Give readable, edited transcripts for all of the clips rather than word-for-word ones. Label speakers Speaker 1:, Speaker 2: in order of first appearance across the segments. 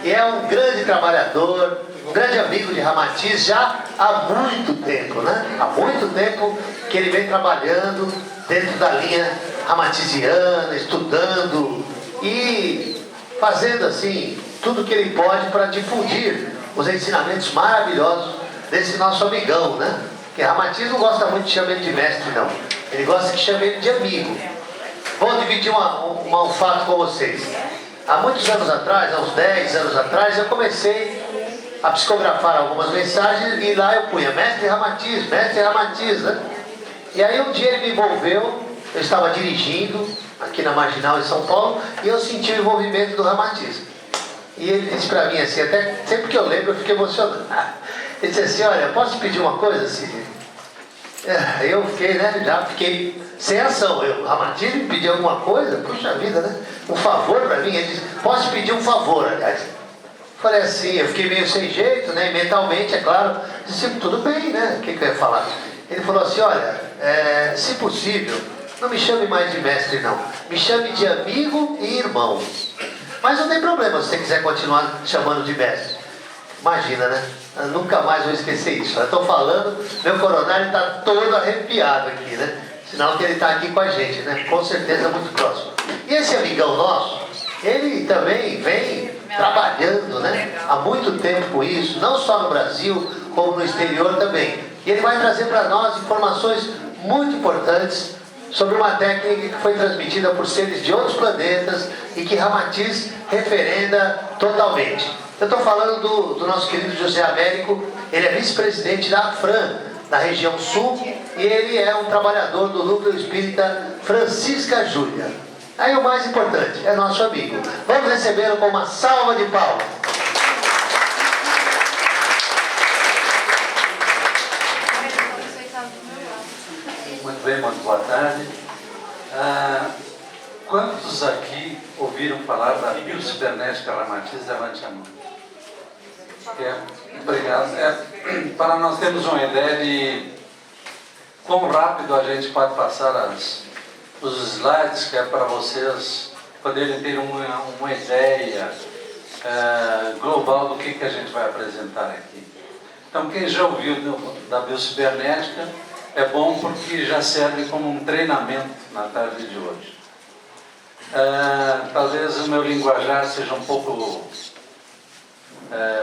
Speaker 1: e é um grande trabalhador, um grande amigo de Ramatiz já há muito tempo, né? Há muito tempo que ele vem trabalhando dentro da linha ramatiziana, estudando e fazendo assim tudo que ele pode para difundir os ensinamentos maravilhosos desse nosso amigão, né? Porque Ramatiz não gosta muito de chamar ele de mestre, não. Ele gosta que chame ele de amigo. Vou dividir um fato com vocês. Há muitos anos atrás, há uns 10 anos atrás, eu comecei a psicografar algumas mensagens e lá eu punha mestre Ramatiz, né? E aí um dia ele me envolveu, eu estava dirigindo aqui na Marginal em São Paulo e eu senti o envolvimento do Ramatiz. E ele disse para mim assim, até sempre que eu lembro eu fico emocionado. Ele disse assim, olha, posso pedir uma coisa, Cid? Eu fiquei, né, já fiquei sem ação. O Ramatiz me pediu alguma coisa, puxa vida, né? Um favor para mim. Ele disse, posso pedir um favor, aliás. Falei assim, eu fiquei meio sem jeito, né? Mentalmente, é claro. Disse, tudo bem, né? O que eu ia falar? Ele falou assim, olha, se possível, não me chame mais de mestre, não. Me chame de amigo e irmão. Mas não tem problema se você quiser continuar chamando de mestre. Imagina, né? Eu nunca mais vou esquecer isso. Eu estou falando, meu coronário está todo arrepiado aqui, né? Sinal que ele está aqui com a gente, né? Com certeza muito próximo. E esse amigão nosso, ele também vem trabalhando, né? Há muito tempo com isso, não só no Brasil, como no exterior também. E ele vai trazer para nós informações muito importantes sobre uma técnica que foi transmitida por seres de outros planetas e que Ramatiz referenda totalmente. Eu estou falando do nosso querido José Américo. Ele é vice-presidente da AFRAN, da região sul, e ele é um trabalhador do Núcleo Espírita Francisca Júlia. Aí o mais importante, é nosso amigo. Vamos recebê-lo com uma salva de palmas.
Speaker 2: Muito bem, muito boa tarde. Quantos aqui ouviram falar da biocibernética Ramatiz? Levante a mão. Obrigado. Para nós termos uma ideia de quão rápido a gente pode passar os slides, que é para vocês poderem ter uma ideia global do que a gente vai apresentar aqui. Então, quem já ouviu da biocibernética, é bom porque já serve como um treinamento na tarde de hoje. Talvez o meu linguajar seja um pouco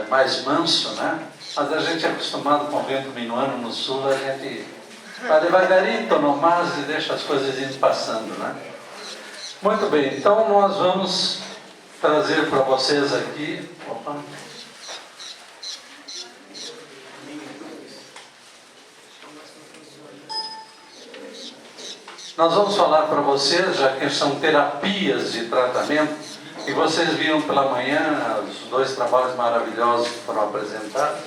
Speaker 2: mais manso, né? Mas a gente é acostumado com o vento minuano no sul, a gente vai devagarinho, mas e deixa as coisas indo passando, né? Muito bem, então nós vamos trazer para vocês aqui... Opa. Nós vamos falar para vocês, já que são terapias de tratamento, e vocês viram pela manhã os dois trabalhos maravilhosos que foram apresentados,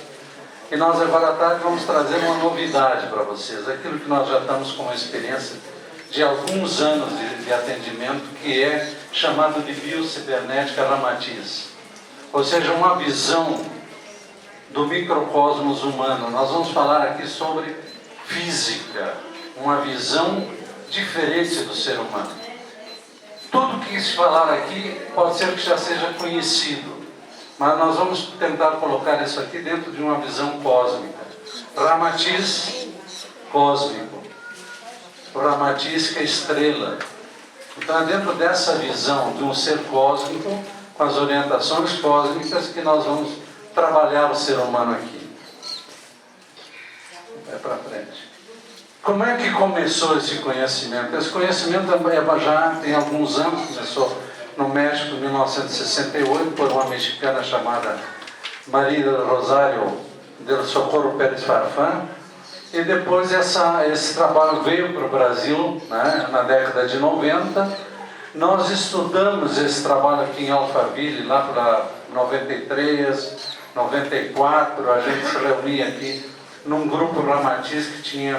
Speaker 2: e nós agora à tarde vamos trazer uma novidade para vocês, aquilo que nós já estamos com uma experiência de alguns anos de atendimento, que é chamado de biocibernética Ramatiz, ou seja, uma visão do microcosmos humano. Nós vamos falar aqui sobre física, uma visão diferente do ser humano. Tudo que se falar aqui pode ser que já seja conhecido, mas nós vamos tentar colocar isso aqui dentro de uma visão cósmica. Ramatiz cósmico, Ramatiz que é estrela. Então é dentro dessa visão de um ser cósmico, com as orientações cósmicas, que nós vamos trabalhar o ser humano aqui. Vai para frente. Como é que começou esse conhecimento? Esse conhecimento já tem alguns anos, começou no México em 1968, por uma mexicana chamada Maria Rosário del Socorro Pérez Farfán, e depois esse trabalho veio para o Brasil, né, na década de 90. Nós estudamos esse trabalho aqui em Alphaville, lá para 93, 94, a gente se reunia aqui num grupo Ramatiz que tinha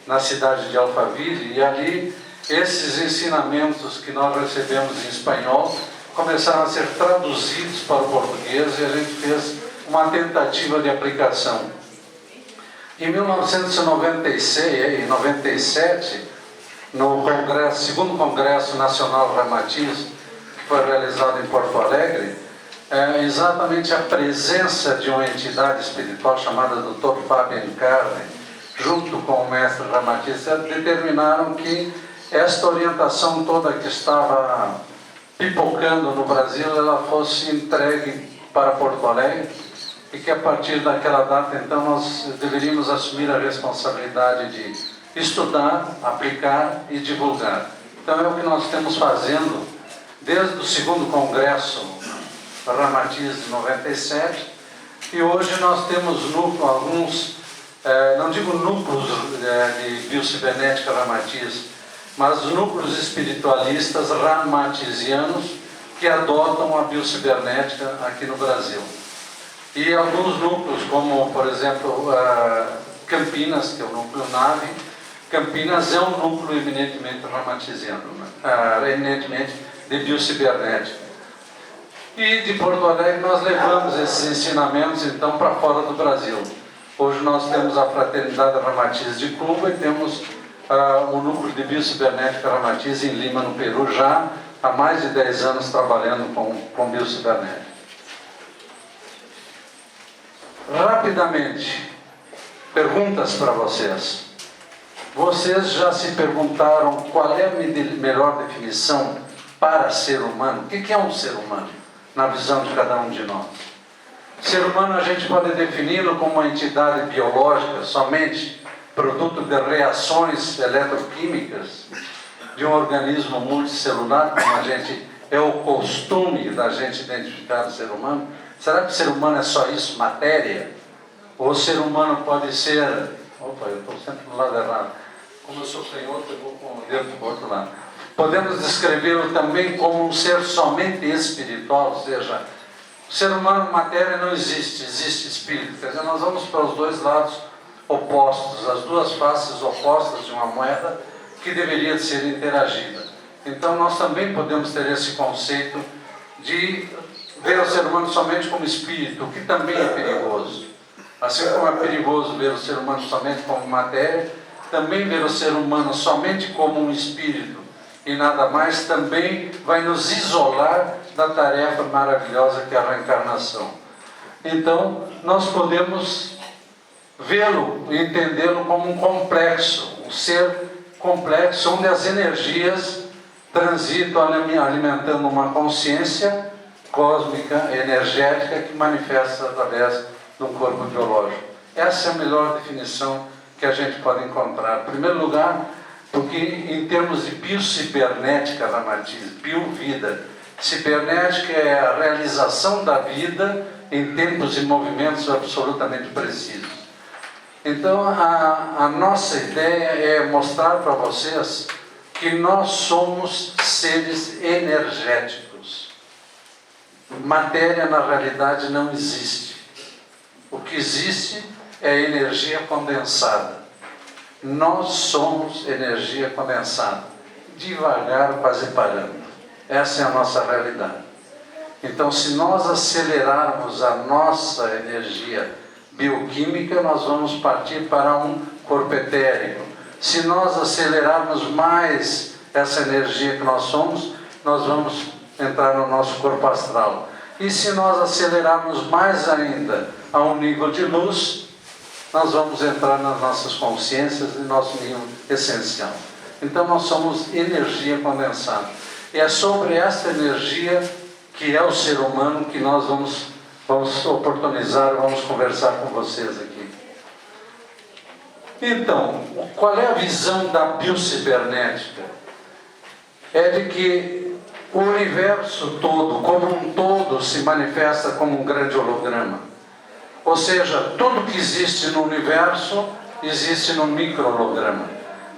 Speaker 2: na cidade de Alphaville, e ali esses ensinamentos que nós recebemos em espanhol começaram a ser traduzidos para o português, e a gente fez uma tentativa de aplicação. Em 1996 e 97, no segundo Congresso Nacional Ramatiz, que foi realizado em Porto Alegre, é exatamente a presença de uma entidade espiritual chamada Dr. Fabian Carne, junto com o mestre Ramatiz, determinaram que esta orientação toda que estava pipocando no Brasil, ela fosse entregue para Porto Alegre, e que a partir daquela data, então, nós deveríamos assumir a responsabilidade de estudar, aplicar e divulgar. Então é o que nós estamos fazendo desde o segundo congresso Ramatiz de 97, e hoje nós temos alguns, não digo núcleos de biocibernética Ramatiz, mas núcleos espiritualistas ramatizianos que adotam a biocibernética aqui no Brasil. E alguns núcleos, como por exemplo Campinas, que é o núcleo Nave. Campinas é um núcleo eminentemente ramatiziano, eminentemente de biocibernética. E de Porto Alegre nós levamos esses ensinamentos então para fora do Brasil. Hoje nós temos a Fraternidade Ramatiz de Cuba e temos o núcleo de biocibernética Ramatiz em Lima, no Peru, já há mais de 10 anos trabalhando com biocibernética. Rapidamente, perguntas para vocês. Vocês já se perguntaram qual é a melhor definição para ser humano? O que é um ser humano, na visão de cada um de nós? Ser humano a gente pode defini-lo como uma entidade biológica, somente produto de reações eletroquímicas de um organismo multicelular, como é o costume da gente identificar o ser humano. Será que o ser humano é só isso, matéria? Ou o ser humano pode ser... Opa, eu estou sempre do lado errado. Como eu sou canhoto, eu vou com o dedo do outro lado. Podemos descrevê-lo também como um ser somente espiritual, ou seja, o ser humano, matéria não existe, existe espírito. Quer dizer, nós vamos para os dois lados opostos, as duas faces opostas de uma moeda que deveria ser interagida. Então nós também podemos ter esse conceito de ver o ser humano somente como espírito, o que também é perigoso. Assim como é perigoso ver o ser humano somente como matéria, também ver o ser humano somente como um espírito e nada mais também vai nos isolar da tarefa maravilhosa que é a reencarnação. Então, nós podemos vê-lo e entendê-lo como um complexo, um ser complexo, onde as energias transitam alimentando uma consciência cósmica, energética, que manifesta através de um corpo biológico. Essa é a melhor definição que a gente pode encontrar. Em primeiro lugar, porque em termos de biocibernética, Ramatiz, biovida, cibernética é a realização da vida em tempos e movimentos absolutamente precisos. Então, a nossa ideia é mostrar para vocês que nós somos seres energéticos. Matéria, na realidade, não existe. O que existe é energia condensada. Nós somos energia condensada. Devagar, quase parando. Essa é a nossa realidade. Então, se nós acelerarmos a nossa energia bioquímica, nós vamos partir para um corpo etérico. Se nós acelerarmos mais essa energia que nós somos, nós vamos entrar no nosso corpo astral. E se nós acelerarmos mais ainda a um nível de luz, nós vamos entrar nas nossas consciências e nosso nível essencial. Então nós somos energia condensada. E é sobre essa energia que é o ser humano que nós vamos oportunizar, vamos conversar com vocês aqui. Então, qual é a visão da biocibernética? É de que o universo todo, como um todo, se manifesta como um grande holograma. Ou seja, tudo que existe no universo, existe no micro-holograma.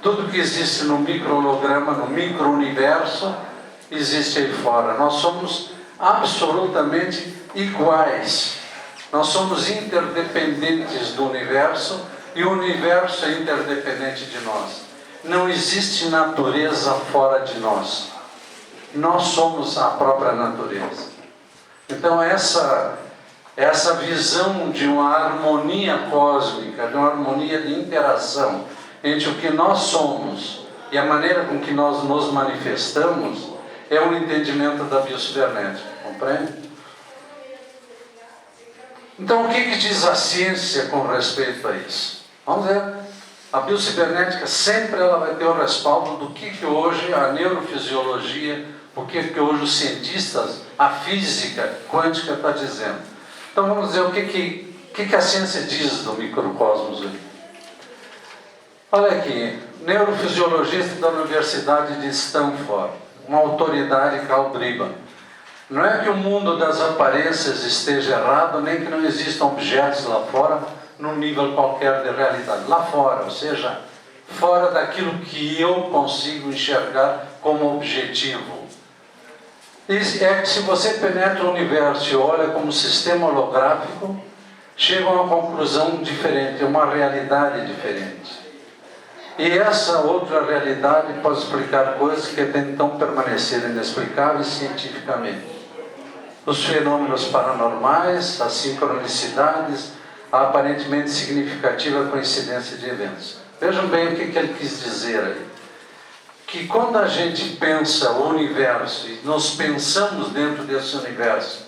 Speaker 2: Tudo que existe no micro-holograma, no micro-universo, existe aí fora. Nós somos absolutamente iguais. Nós somos interdependentes do universo e o universo é interdependente de nós. Não existe natureza fora de nós. Nós somos a própria natureza. Então essa visão de uma harmonia cósmica, de uma harmonia de interação entre o que nós somos e a maneira com que nós nos manifestamos, é o entendimento da biocibernética, compreende? Então, o que diz a ciência com respeito a isso? Vamos ver. A biocibernética sempre ela vai ter o respaldo do que hoje a neurofisiologia, o que hoje os cientistas, a física quântica está dizendo. Então, vamos dizer o que a ciência diz do microcosmos aí. Olha aqui, neurofisiologista da Universidade de Stanford, uma autoridade, Carl Driba. Não é que o mundo das aparências esteja errado, nem que não existam objetos lá fora, num nível qualquer de realidade. Lá fora, ou seja, fora daquilo que eu consigo enxergar como objetivo. É que se você penetra o universo e olha como sistema holográfico, chega a uma conclusão diferente, uma realidade diferente. E essa outra realidade pode explicar coisas que até então permaneceram inexplicáveis cientificamente. Os fenômenos paranormais, as sincronicidades, a aparentemente significativa coincidência de eventos. Vejam bem o que ele quis dizer aí. Que quando a gente pensa o universo e nos pensamos dentro desse universo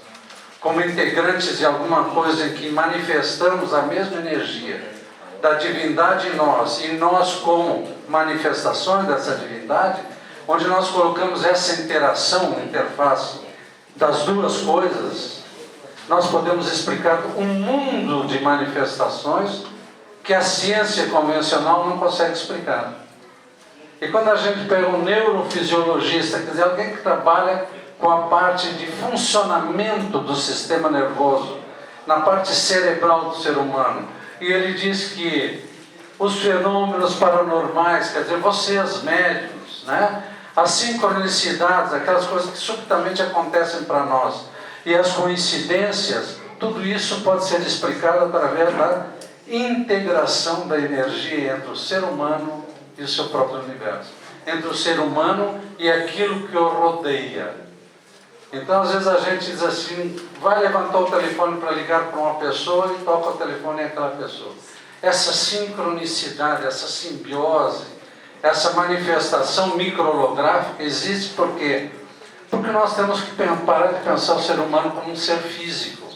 Speaker 2: como integrantes de alguma coisa em que manifestamos a mesma energia da divindade em nós, e nós como manifestações dessa divindade, onde nós colocamos essa interação, interface das duas coisas, nós podemos explicar um mundo de manifestações que a ciência convencional não consegue explicar. E quando a gente pega um neurofisiologista, quer dizer, alguém que trabalha com a parte de funcionamento do sistema nervoso, na parte cerebral do ser humano, e ele diz que os fenômenos paranormais, quer dizer, vocês médicos, né? As sincronicidades, aquelas coisas que subitamente acontecem para nós, e as coincidências, tudo isso pode ser explicado através da integração da energia entre o ser humano e o seu próprio universo, entre o ser humano e aquilo que o rodeia. Então, às vezes a gente diz assim, vai levantar o telefone para ligar para uma pessoa e toca o telefone e àquela pessoa. Essa sincronicidade, essa simbiose, essa manifestação microholográfica existe por quê? Porque nós temos que parar de pensar o ser humano como um ser físico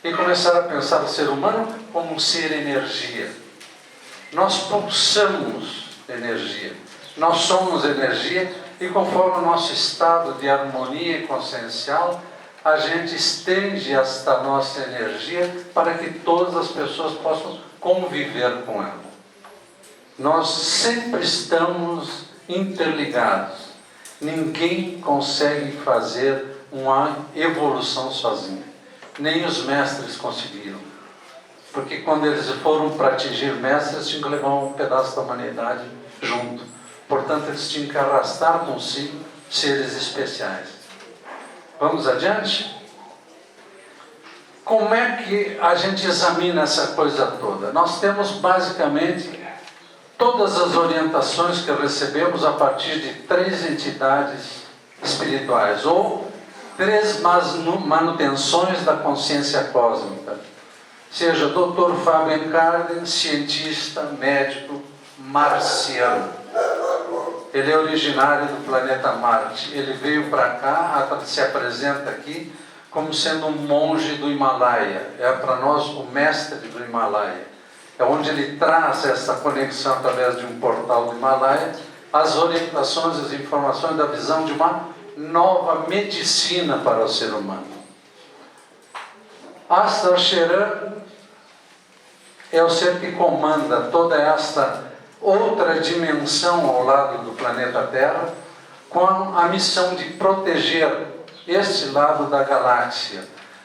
Speaker 2: e começar a pensar o ser humano como um ser energia. Nós pulsamos energia, nós somos energia. E conforme o nosso estado de harmonia consciencial, a gente estende esta nossa energia para que todas as pessoas possam conviver com ela. Nós sempre estamos interligados. Ninguém consegue fazer uma evolução sozinho. Nem os mestres conseguiram. Porque quando eles foram para atingir mestres, tinham que levar um pedaço da humanidade junto. Portanto, eles tinham que arrastar consigo seres especiais. Vamos adiante? Como é que a gente examina essa coisa toda? Nós temos basicamente todas as orientações que recebemos a partir de 3 entidades espirituais, ou 3 manutenções da consciência cósmica. Seja Dr. Fabian Carden, cientista, médico, marciano. Ele é originário do planeta Marte. Ele veio para cá, se apresenta aqui como sendo um monge do Himalaia. É para nós o mestre do Himalaia. É onde ele traz essa conexão através de um portal do Himalaia, as orientações, as informações da visão de uma nova medicina para o ser humano. Astar Sheran é o ser que comanda toda esta outra dimensão ao lado do planeta Terra, com a missão de proteger este lado da galáxia,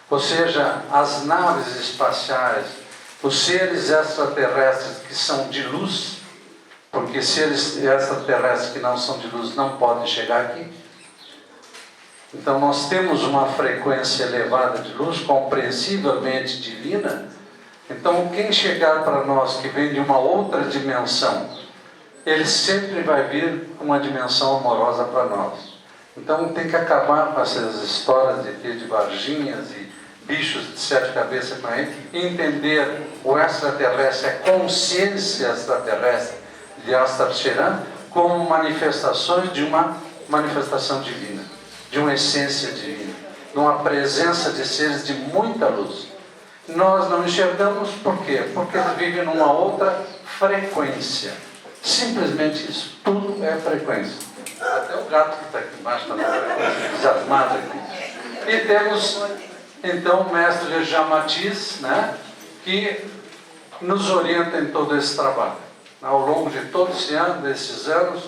Speaker 2: ou seja, as naves espaciais, os seres extraterrestres que são de luz, porque seres extraterrestres que não são de luz não podem chegar aqui. Então nós temos uma frequência elevada de luz, compreensivelmente divina. Então quem chegar para nós que vem de uma outra dimensão, ele sempre vai vir com uma dimensão amorosa para nós. Então tem que acabar com essas histórias de Varginhas e bichos de 7 cabeças para ele, e entender o extraterrestre, a consciência extraterrestre de Astar Sheran como manifestações de uma manifestação divina, de uma essência divina, de uma presença de seres de muita luz. nós não enxergamos. Por quê? Porque eles vivem numa outra frequência. Simplesmente isso. Tudo é frequência. Até o gato que está aqui embaixo está na frequência desarmado aqui. E temos, então, o mestre Jean Matisse, né, que nos orienta em todo esse trabalho. Ao longo de todo esses anos,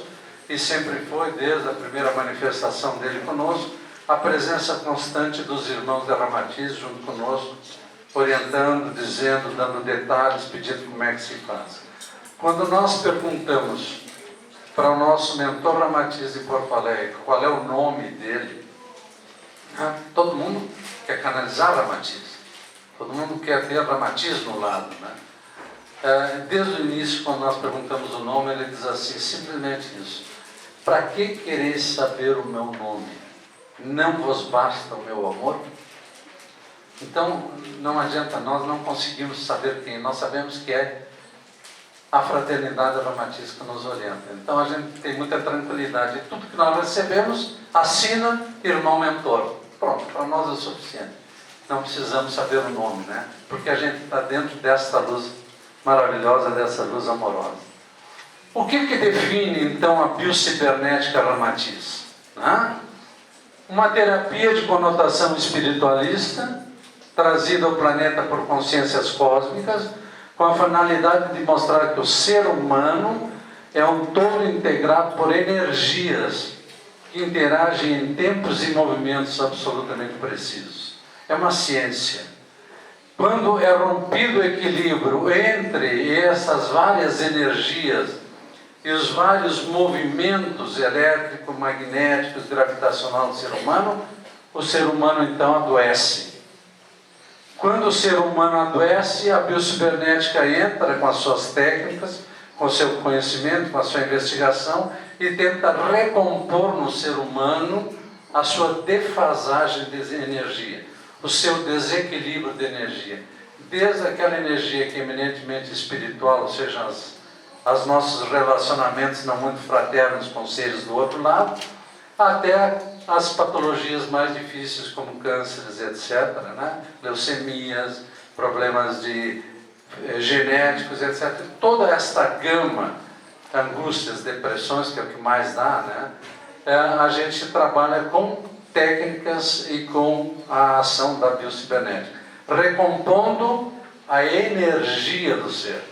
Speaker 2: e sempre foi, desde a primeira manifestação dele conosco, a presença constante dos irmãos de Ramatiz junto conosco, orientando, dizendo, dando detalhes, pedindo como é que se faz. Quando nós perguntamos para o nosso mentor Ramatiz de Porto Alegre qual é o nome dele, todo mundo quer canalizar Ramatiz, todo mundo quer ter Ramatiz no lado, né? Desde o início, quando nós perguntamos o nome, ele diz assim, simplesmente isso: para que quereis saber o meu nome? Não vos basta o meu amor? Então, não adianta, nós não conseguimos saber quem, nós sabemos que é a fraternidade Ramatiz que nos orienta. Então, a gente tem muita tranquilidade. E tudo que nós recebemos, assina irmão mentor. Pronto, para nós é o suficiente. Não precisamos saber o nome, né? Porque a gente está dentro dessa luz maravilhosa, dessa luz amorosa. O que define, então, a biocibernética Ramatiz? Uma terapia de conotação espiritualista, trazida ao planeta por consciências cósmicas, com a finalidade de mostrar que o ser humano é um todo integrado por energias que interagem em tempos e movimentos absolutamente precisos. É uma ciência. Quando é rompido o equilíbrio entre essas várias energias e os vários movimentos elétrico, magnéticos, gravitacional do ser humano, o ser humano então adoece. Quando o ser humano adoece, a biocibernética entra com as suas técnicas, com o seu conhecimento, com a sua investigação e tenta recompor no ser humano a sua defasagem de energia, o seu desequilíbrio de energia. Desde aquela energia que é eminentemente espiritual, ou seja, os nossos relacionamentos não muito fraternos com seres do outro lado, até as patologias mais difíceis como cânceres, etc., né? Leucemias, problemas genéticos, etc. Toda esta gama, angústias, depressões, que é o que mais dá, né? A gente trabalha com técnicas e com a ação da biocibernética, recompondo a energia do ser.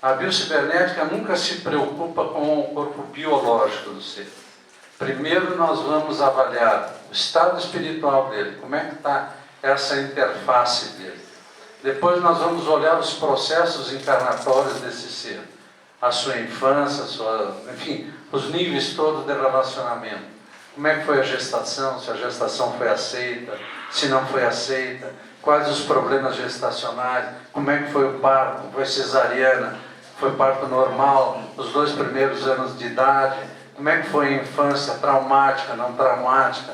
Speaker 2: A biocibernética nunca se preocupa com o corpo biológico do ser. Primeiro nós vamos avaliar o estado espiritual dele, como é que está essa interface dele. Depois nós vamos olhar os processos encarnatórios desse ser, a sua infância, enfim, os níveis todos de relacionamento. Como é que foi a gestação, se a gestação foi aceita, se não foi aceita, quais os problemas gestacionais, como é que foi o parto, foi cesariana, foi parto normal, os 2 primeiros anos de idade, como é que foi a infância, traumática, não traumática,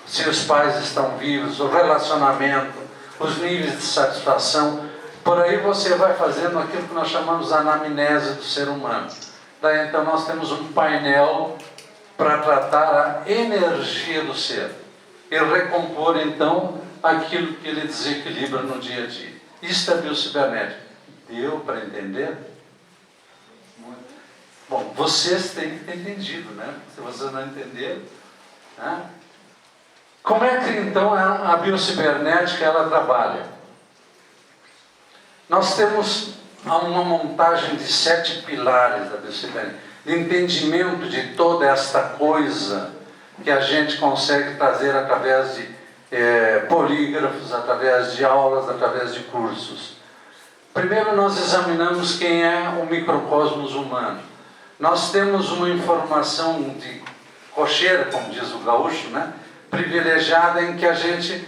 Speaker 2: se os pais estão vivos, o relacionamento, os níveis de satisfação. Por aí você vai fazendo aquilo que nós chamamos de anamnese do ser humano. Daí então nós temos um painel para tratar a energia do ser e recompor então aquilo que ele desequilibra no dia a dia. Isto é biocibernética. Deu para entender? Bom, vocês têm que ter entendido, né? Se vocês não entenderam, né? Como é que então a biocibernética ela trabalha? Nós temos uma montagem de 7 pilares da biocibernética, de entendimento de toda esta coisa que a gente consegue trazer através de polígrafos, através de aulas, através de cursos. Primeiro nós examinamos quem é o microcosmos humano. Nós temos uma informação de cocheira, como diz o gaúcho, né? Privilegiada, em que a gente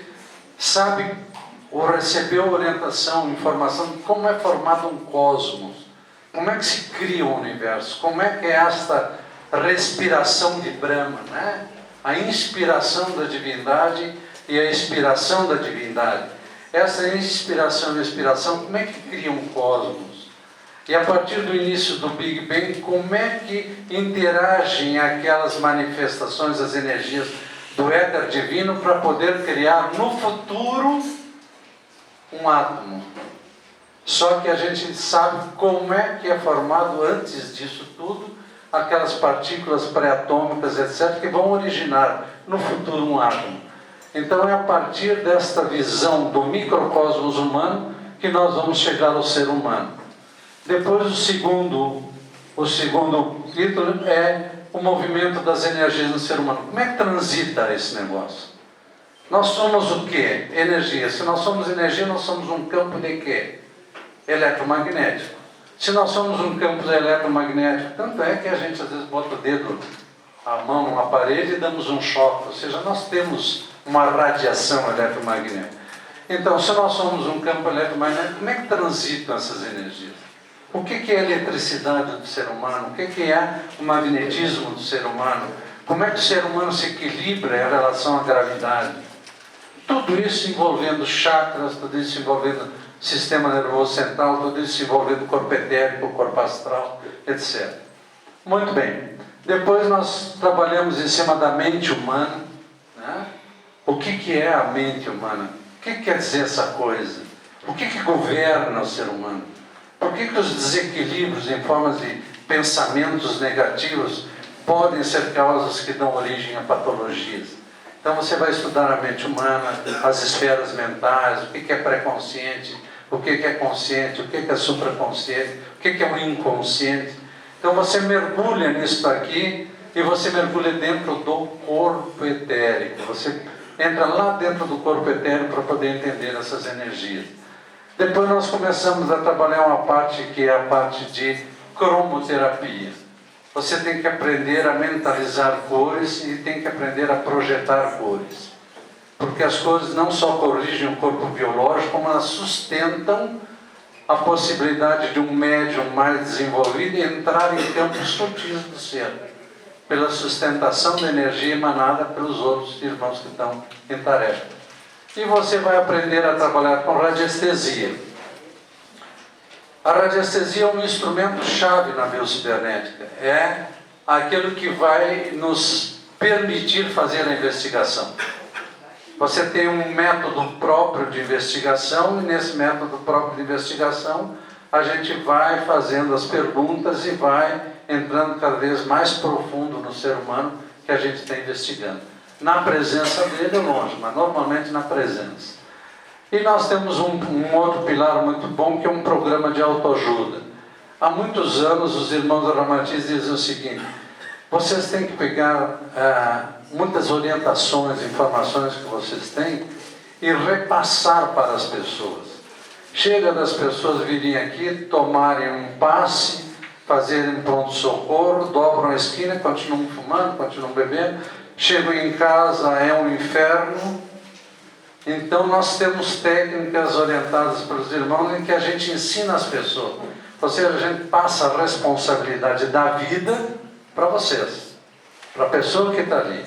Speaker 2: sabe ou recebeu orientação, informação de como é formado um cosmos, como é que se cria o universo, como é que é esta respiração de Brahma, né? A inspiração da divindade e a expiração da divindade. Essa inspiração e expiração, como é que cria um cosmos? E a partir do início do Big Bang, como é que interagem aquelas manifestações, as energias do éter divino para poder criar no futuro um átomo. Só que a gente sabe como é que é formado antes disso tudo, aquelas partículas pré-atômicas, etc., que vão originar no futuro um átomo. Então é a partir desta visão do microcosmos humano que nós vamos chegar ao ser humano. Depois o segundo título é o movimento das energias no ser humano. Como é que transita esse negócio? Nós somos o quê? Energia. Se nós somos energia, nós somos um campo de quê? Eletromagnético. Se nós somos um campo eletromagnético, tanto é que a gente às vezes bota o dedo, a mão numa parede e damos um choque. Ou seja, nós temos uma radiação eletromagnética. Então, se nós somos um campo eletromagnético, como é que transitam essas energias? O que é a eletricidade do ser humano? O que é o magnetismo do ser humano? Como é que o ser humano se equilibra em relação à gravidade? Tudo isso envolvendo chakras, tudo isso envolvendo sistema nervoso central, tudo isso envolvendo corpo etérico, corpo astral, etc. Muito bem. Depois nós trabalhamos em cima da mente humana, né? O que é a mente humana? O que quer dizer essa coisa? O que governa o ser humano? Por que os desequilíbrios em formas de pensamentos negativos podem ser causas que dão origem a patologias? Então você vai estudar a mente humana, as esferas mentais, o que é pré-consciente, o que é consciente, o que é supraconsciente, o que é o inconsciente. Então você mergulha nisso aqui e você mergulha dentro do corpo etérico. Você entra lá dentro do corpo etérico para poder entender essas energias. Depois nós começamos a trabalhar uma parte que é a parte de cromoterapia. Você tem que aprender a mentalizar cores e tem que aprender a projetar cores. Porque as cores não só corrigem o corpo biológico, como elas sustentam a possibilidade de um médium mais desenvolvido entrar em campos sutis do ser, pela sustentação da energia emanada pelos outros irmãos que estão em tarefa. E você vai aprender a trabalhar com radiestesia. A radiestesia é um instrumento-chave na biocibernética. É aquilo que vai nos permitir fazer a investigação. Você tem um método próprio de investigação, e nesse método próprio de investigação, a gente vai fazendo as perguntas e vai entrando cada vez mais profundo no ser humano que a gente está investigando. Na presença dele ou longe, mas normalmente na presença. E nós temos um outro pilar muito bom, que é um programa de autoajuda. Há muitos anos os irmãos da Ramatiz dizem o seguinte: vocês têm que pegar muitas orientações, informações que vocês têm e repassar para as pessoas. Chega das pessoas virem aqui, tomarem um passe, fazerem pronto-socorro, dobram a esquina, continuam fumando, continuam bebendo, chegam em casa, é um inferno. Então nós temos técnicas orientadas pelos irmãos em que a gente ensina as pessoas. Ou seja, a gente passa a responsabilidade da vida para vocês, para a pessoa que está ali.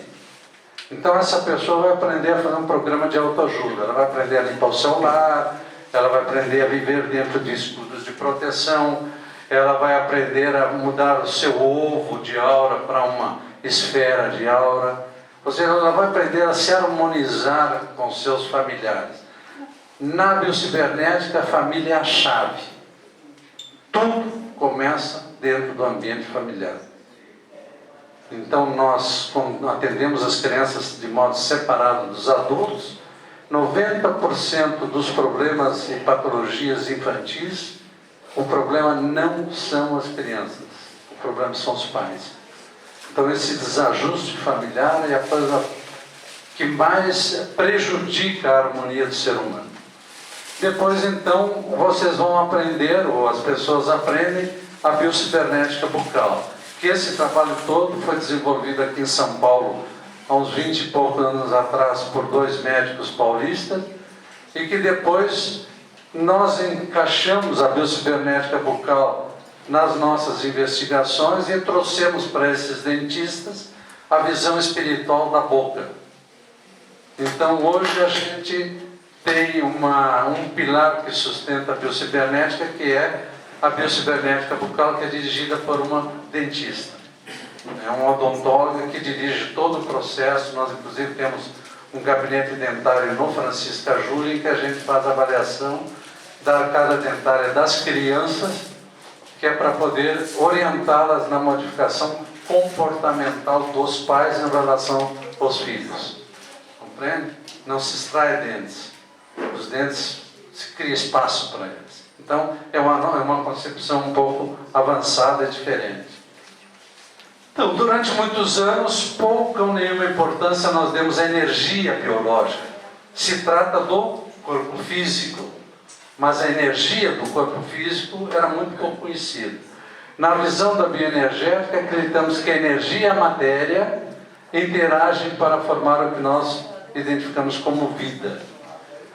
Speaker 2: Então essa pessoa vai aprender a fazer um programa de autoajuda, ela vai aprender a limpar o seu lar, ela vai aprender a viver dentro de escudos de proteção, ela vai aprender a mudar o seu ovo de aura para uma esfera de aura. Ou seja, ela vai aprender a se harmonizar com seus familiares. Na biocibernética, a família é a chave. Tudo começa dentro do ambiente familiar. Então, nós, quando atendemos as crianças de modo separado dos adultos, 90% dos problemas e patologias infantis, o problema não são as crianças, o problema são os pais. Então esse desajuste familiar é a coisa que mais prejudica a harmonia do ser humano. Depois então vocês vão aprender, ou as pessoas aprendem, a biocibernética bucal. Que esse trabalho todo foi desenvolvido aqui em São Paulo há uns 20 e poucos anos atrás por 2 médicos paulistas, e que depois nós encaixamos a biocibernética bucal nas nossas investigações e trouxemos para esses dentistas a visão espiritual da boca. Então hoje a gente tem um pilar que sustenta a biocibernética, que é a biocibernética bucal, que é dirigida por uma dentista. É um odontólogo que dirige todo o processo. Nós inclusive temos um gabinete dentário no Francisca Júlia, em que a gente faz a avaliação da arcada dentária das crianças, que é para poder orientá-las na modificação comportamental dos pais em relação aos filhos. Compreende? Não se extrai dentes. Os dentes, se cria espaço para eles. Então, é uma concepção um pouco avançada e diferente. Então, durante muitos anos, pouca ou nenhuma importância nós demos à energia biológica. Se trata do corpo físico, mas a energia do corpo físico era muito pouco conhecida. Na visão da bioenergética, acreditamos que a energia e a matéria interagem para formar o que nós identificamos como vida.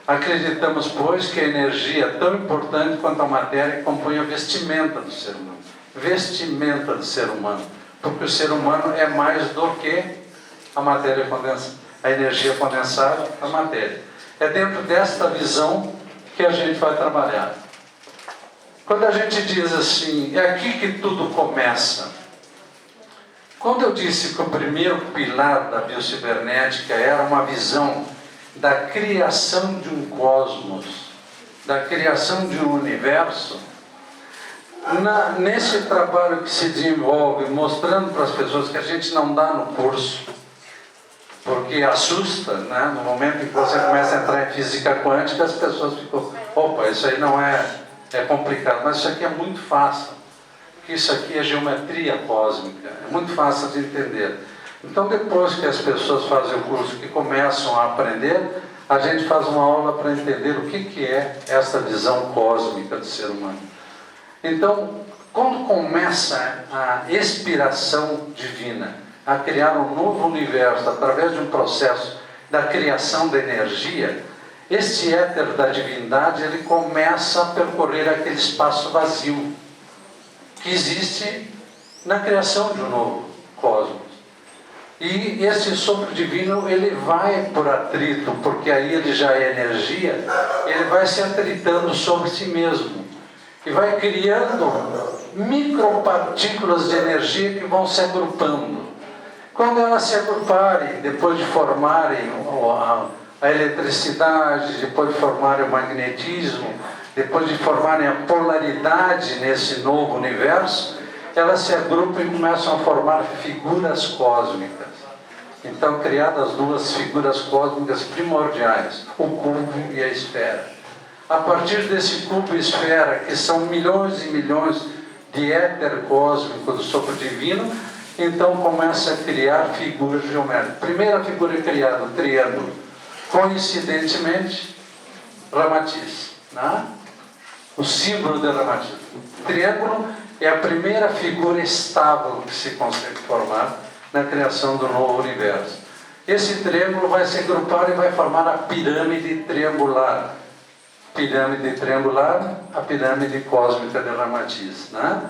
Speaker 2: Acreditamos, pois, que a energia é tão importante quanto a matéria que compõe a vestimenta do ser humano. Vestimenta do ser humano. Porque o ser humano é mais do que a matéria condensada, a energia condensada, a matéria. É dentro desta visão que a gente vai trabalhar. Quando a gente diz assim, é aqui que tudo começa. Quando eu disse que o primeiro pilar da biocibernética era uma visão da criação de um cosmos, da criação de um universo, nesse trabalho que se desenvolve, mostrando para as pessoas que a gente não dá no curso, porque assusta, né? No momento em que você começa a entrar em física quântica, as pessoas ficam, opa, isso aí não é complicado, mas isso aqui é muito fácil, porque isso aqui é geometria cósmica, é muito fácil de entender. Então, depois que as pessoas fazem o curso, que começam a aprender, a gente faz uma aula para entender o que é essa visão cósmica do ser humano. Então, quando começa a inspiração divina a criar um novo universo através de um processo da criação da energia, este éter da divindade ele começa a percorrer aquele espaço vazio que existe na criação de um novo cosmos. E esse sopro divino ele vai por atrito, porque aí ele já é energia, ele vai se atritando sobre si mesmo e vai criando micropartículas de energia que vão se agrupando. Quando elas se agruparem, depois de formarem a eletricidade, depois de formarem o magnetismo, depois de formarem a polaridade nesse novo universo, elas se agrupam e começam a formar figuras cósmicas. Então, criadas duas figuras cósmicas primordiais, o cubo e a esfera. A partir desse cubo e esfera, que são milhões e milhões de éter cósmico do sopro divino, então começa a criar figuras geométricas. Primeira figura criada, o triângulo. Coincidentemente, Ramatiz, né? O símbolo de Ramatiz. O triângulo é a primeira figura estável que se consegue formar na criação do novo universo. Esse triângulo vai se agrupar e vai formar a pirâmide triangular. Pirâmide triangular, a pirâmide cósmica de Ramatiz, né?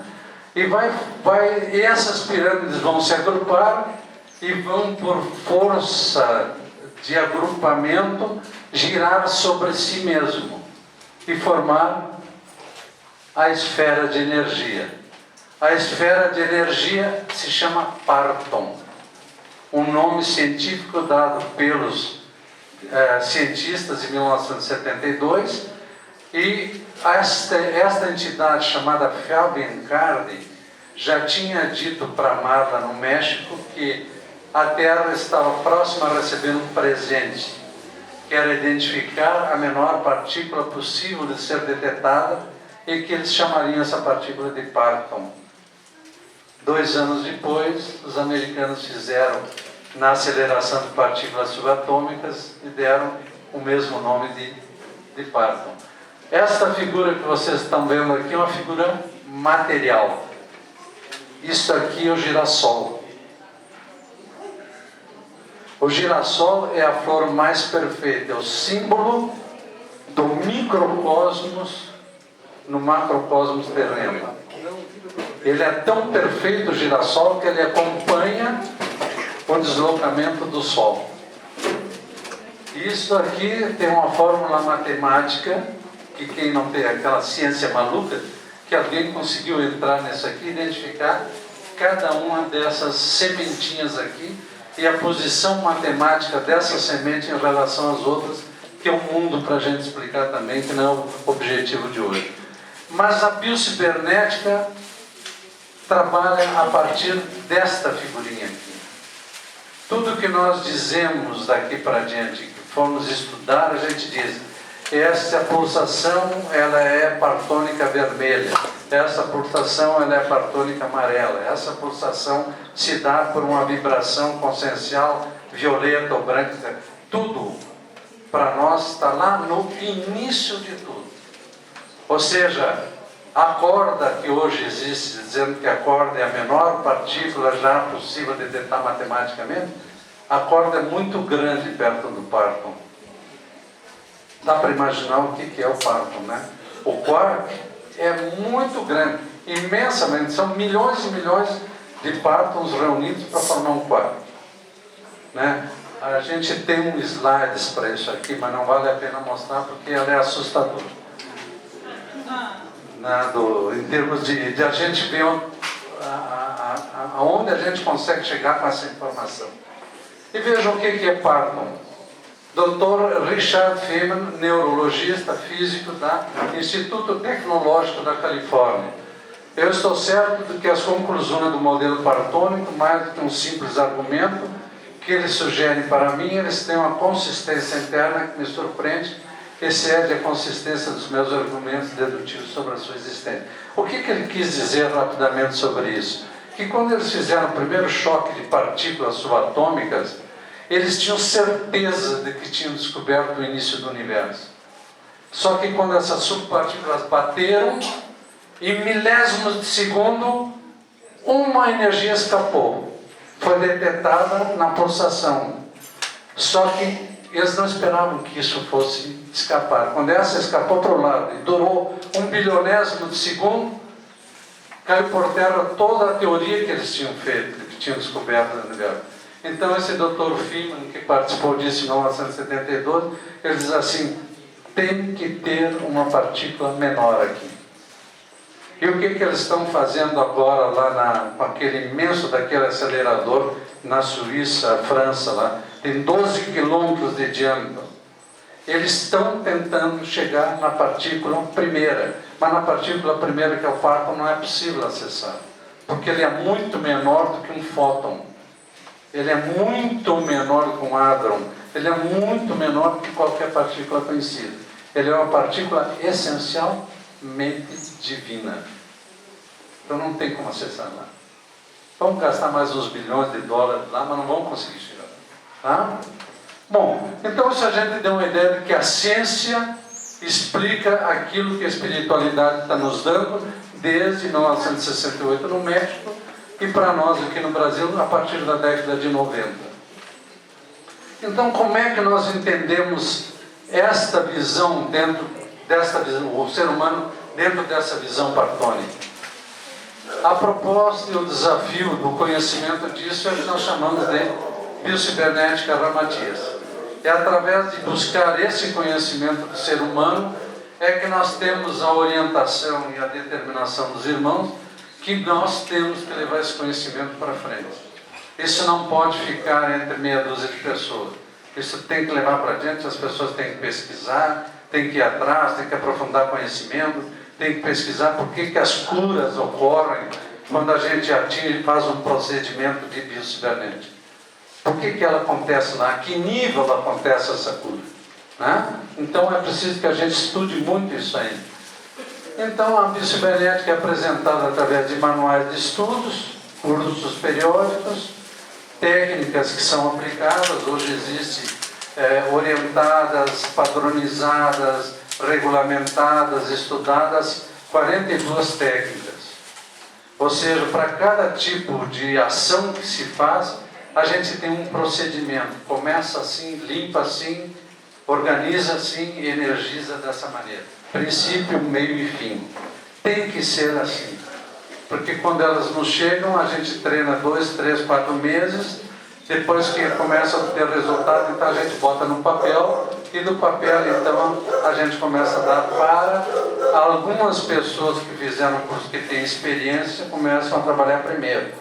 Speaker 2: E essas pirâmides vão se agrupar e vão, por força de agrupamento, girar sobre si mesmo e formar a esfera de energia. A esfera de energia se chama Parton, um nome científico dado pelos cientistas em 1972, e esta entidade chamada Feldenkrais já tinha dito para Marla, no México, que a Terra estava próxima a receber um presente, que era identificar a menor partícula possível de ser detectada e que eles chamariam essa partícula de Parton. 2 anos depois, os americanos fizeram na aceleração de partículas subatômicas e deram o mesmo nome de Parton. Esta figura que vocês estão vendo aqui é uma figura material. Isso aqui é o girassol. O girassol é a flor mais perfeita, é o símbolo do microcosmos no macrocosmos terreno. Ele é tão perfeito, o girassol, que ele acompanha o deslocamento do Sol. Isso aqui tem uma fórmula matemática, que quem não tem aquela ciência maluca, que alguém conseguiu entrar nessa aqui, identificar cada uma dessas sementinhas aqui, e a posição matemática dessa semente em relação às outras, que é um mundo para a gente explicar também, que não é o objetivo de hoje. Mas a biocibernética trabalha a partir desta figurinha aqui. Tudo que nós dizemos daqui para diante, que formos estudar, a gente diz: essa pulsação ela é partônica vermelha, essa pulsação ela é partônica amarela, essa pulsação se dá por uma vibração consciencial violeta ou branca. Tudo para nós está lá no início de tudo. Ou seja, a corda que hoje existe, dizendo que a corda é a menor partícula já possível de detectar matematicamente, a corda é muito grande perto do parton. Dá para imaginar o que é o parton, né? O quark é muito grande, imensamente, são milhões e milhões de partons reunidos para formar um quark, né? A gente tem slides para isso aqui, mas não vale a pena mostrar porque ela é assustadora. Em termos de a gente ver aonde a gente consegue chegar com essa informação. E vejam o que é parton. Dr. Richard Feynman, neurologista físico da Instituto Tecnológico da Califórnia. Eu estou certo de que as conclusões do modelo partônico, mais do que um simples argumento que ele sugere para mim, eles têm uma consistência interna que me surpreende, excede a consistência dos meus argumentos dedutivos sobre a sua existência. O que ele quis dizer rapidamente sobre isso? Que quando eles fizeram o primeiro choque de partículas subatômicas, eles tinham certeza de que tinham descoberto o início do universo. Só que quando essas subpartículas bateram, em milésimos de segundo, uma energia escapou. Foi detectada na pulsação. Só que eles não esperavam que isso fosse escapar. Quando essa escapou para o lado e durou 1 bilionésimo de segundo, caiu por terra toda a teoria que eles tinham feito, que tinham descoberto no universo. Então esse Dr. Feynman, que participou disso em 1972, ele diz assim: tem que ter uma partícula menor aqui. E o que eles estão fazendo agora lá com aquele imenso daquele acelerador na Suíça, França, lá, tem 12 quilômetros de diâmetro. Eles estão tentando chegar na partícula primeira, mas na partícula primeira, que é o parton, não é possível acessar, porque ele é muito menor do que um fóton. Ele é muito menor do que um hadron. Ele é muito menor do que qualquer partícula conhecida. Ele é uma partícula essencialmente divina. Então não tem como acessar lá. Vamos gastar mais uns bilhões de dólares lá, mas não vamos conseguir chegar lá. Tá? Bom, então isso a gente deu uma ideia de que a ciência explica aquilo que a espiritualidade está nos dando desde 1968 no México e para nós aqui no Brasil a partir da década de 90. Então como é que nós entendemos esta visão dentro desta visão, o ser humano dentro dessa visão partônica? A proposta e o desafio do conhecimento disso é o que nós chamamos de biocibernética Ramatias. É através de buscar esse conhecimento do ser humano é que nós temos a orientação e a determinação dos irmãos que nós temos que levar esse conhecimento para frente. Isso não pode ficar entre meia dúzia de pessoas. Isso tem que levar para diante, as pessoas têm que pesquisar, têm que ir atrás, têm que aprofundar conhecimento, têm que pesquisar por que as curas ocorrem quando a gente faz um procedimento de biocibernética. Por que ela acontece lá? A que nível acontece essa cura? Né? Então é preciso que a gente estude muito isso aí. Então a biocibernética é apresentada através de manuais de estudos, cursos periódicos, técnicas que são aplicadas. Hoje existem orientadas, padronizadas, regulamentadas, estudadas, 42 técnicas. Ou seja, para cada tipo de ação que se faz, a gente tem um procedimento. Começa assim, limpa assim, organiza assim e energiza dessa maneira. Princípio, meio e fim. Tem que ser assim. Porque quando elas nos chegam, a gente treina 2, 3, 4 meses. Depois que começa a ter resultado, então a gente bota no papel. E do papel, então, a gente começa a dar para algumas pessoas que fizeram curso, que têm experiência, começam a trabalhar primeiro.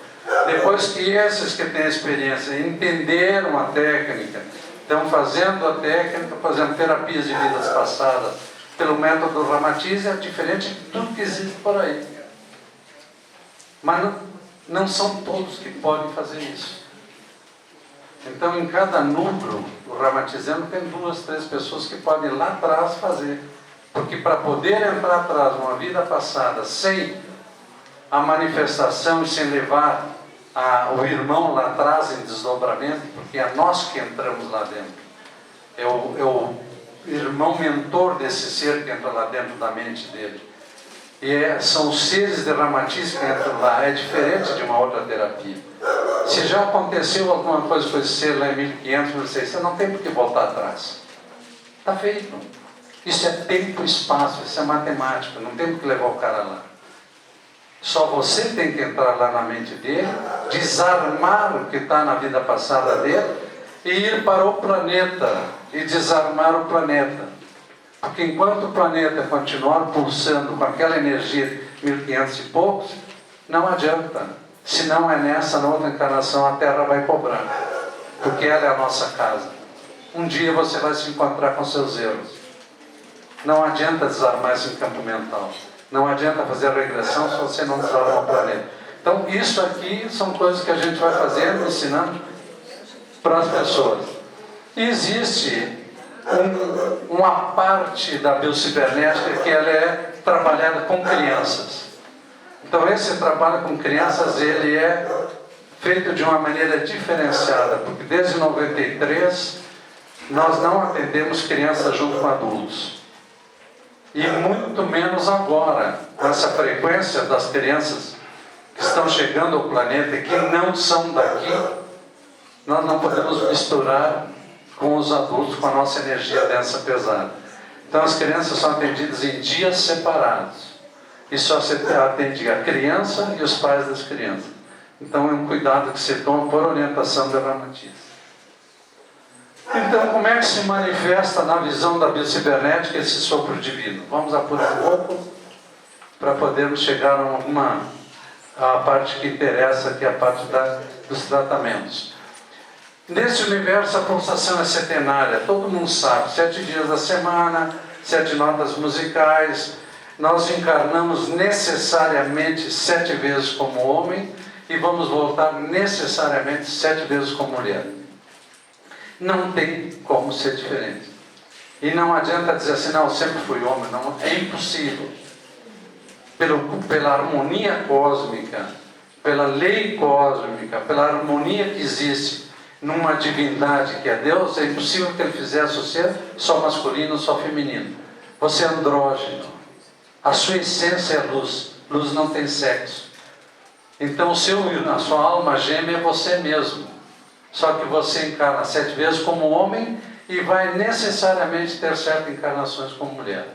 Speaker 2: Depois que esses que têm experiência entenderam a técnica, estão fazendo a técnica, fazendo terapias de vidas passadas pelo método Ramatiz, é diferente de tudo que existe por aí. Mas não são todos que podem fazer isso. Então, em cada núcleo, o Ramatizando tem 2, 3 pessoas que podem ir lá atrás fazer. Porque para poder entrar atrás numa vida passada sem a manifestação e sem levar o irmão lá atrás em desdobramento, porque é nós que entramos lá dentro. É o irmão mentor desse ser que entra lá dentro da mente dele. E são os seres de Ramatiz que entram lá. É diferente de uma outra terapia. Se já aconteceu alguma coisa com esse ser lá em 1500, 1600, não tem por que voltar atrás. Está feito. Isso é tempo e espaço, isso é matemática, não tem por que levar o cara lá. Só você tem que entrar lá na mente dele, desarmar o que está na vida passada dele e ir para o planeta e desarmar o planeta. Porque enquanto o planeta continuar pulsando com aquela energia de 1500 e poucos, não adianta. Se não é nessa, na outra encarnação, a Terra vai cobrar. Porque ela é a nossa casa. Um dia você vai se encontrar com seus erros. Não adianta desarmar esse campo mental. Não adianta fazer regressão se você não desarmar o planeta. Então, isso aqui são coisas que a gente vai fazendo, ensinando para as pessoas. E existe uma parte da biocibernética que ela é trabalhada com crianças. Então, esse trabalho com crianças, ele é feito de uma maneira diferenciada, porque desde 93 nós não atendemos crianças junto com adultos. E muito menos agora, com essa frequência das crianças que estão chegando ao planeta e que não são daqui, nós não podemos misturar com os adultos, com a nossa energia densa pesada. Então as crianças são atendidas em dias separados. E só se atende a criança e os pais das crianças. Então é um cuidado que se toma por orientação da Ramatiz. Então, como é que se manifesta na visão da biocibernética esse sopro divino? Vamos apurar um pouco para podermos chegar a parte que interessa, que é a parte dos tratamentos. Nesse universo, a pulsação é setenária, todo mundo sabe, 7 dias da semana, 7 notas musicais. Nós encarnamos necessariamente 7 vezes como homem e vamos voltar necessariamente 7 vezes como mulher. Não tem como ser diferente. E não adianta dizer assim, não, eu sempre fui homem. Não, é impossível. Pela harmonia cósmica, pela lei cósmica, pela harmonia que existe numa divindade que é Deus, é impossível que ele fizesse o ser só masculino, só feminino. Você é andrógeno. A sua essência é luz. Luz não tem sexo. Então a sua alma gêmea é você mesmo. Só que você encarna 7 vezes como homem e vai necessariamente ter 7 encarnações como mulher.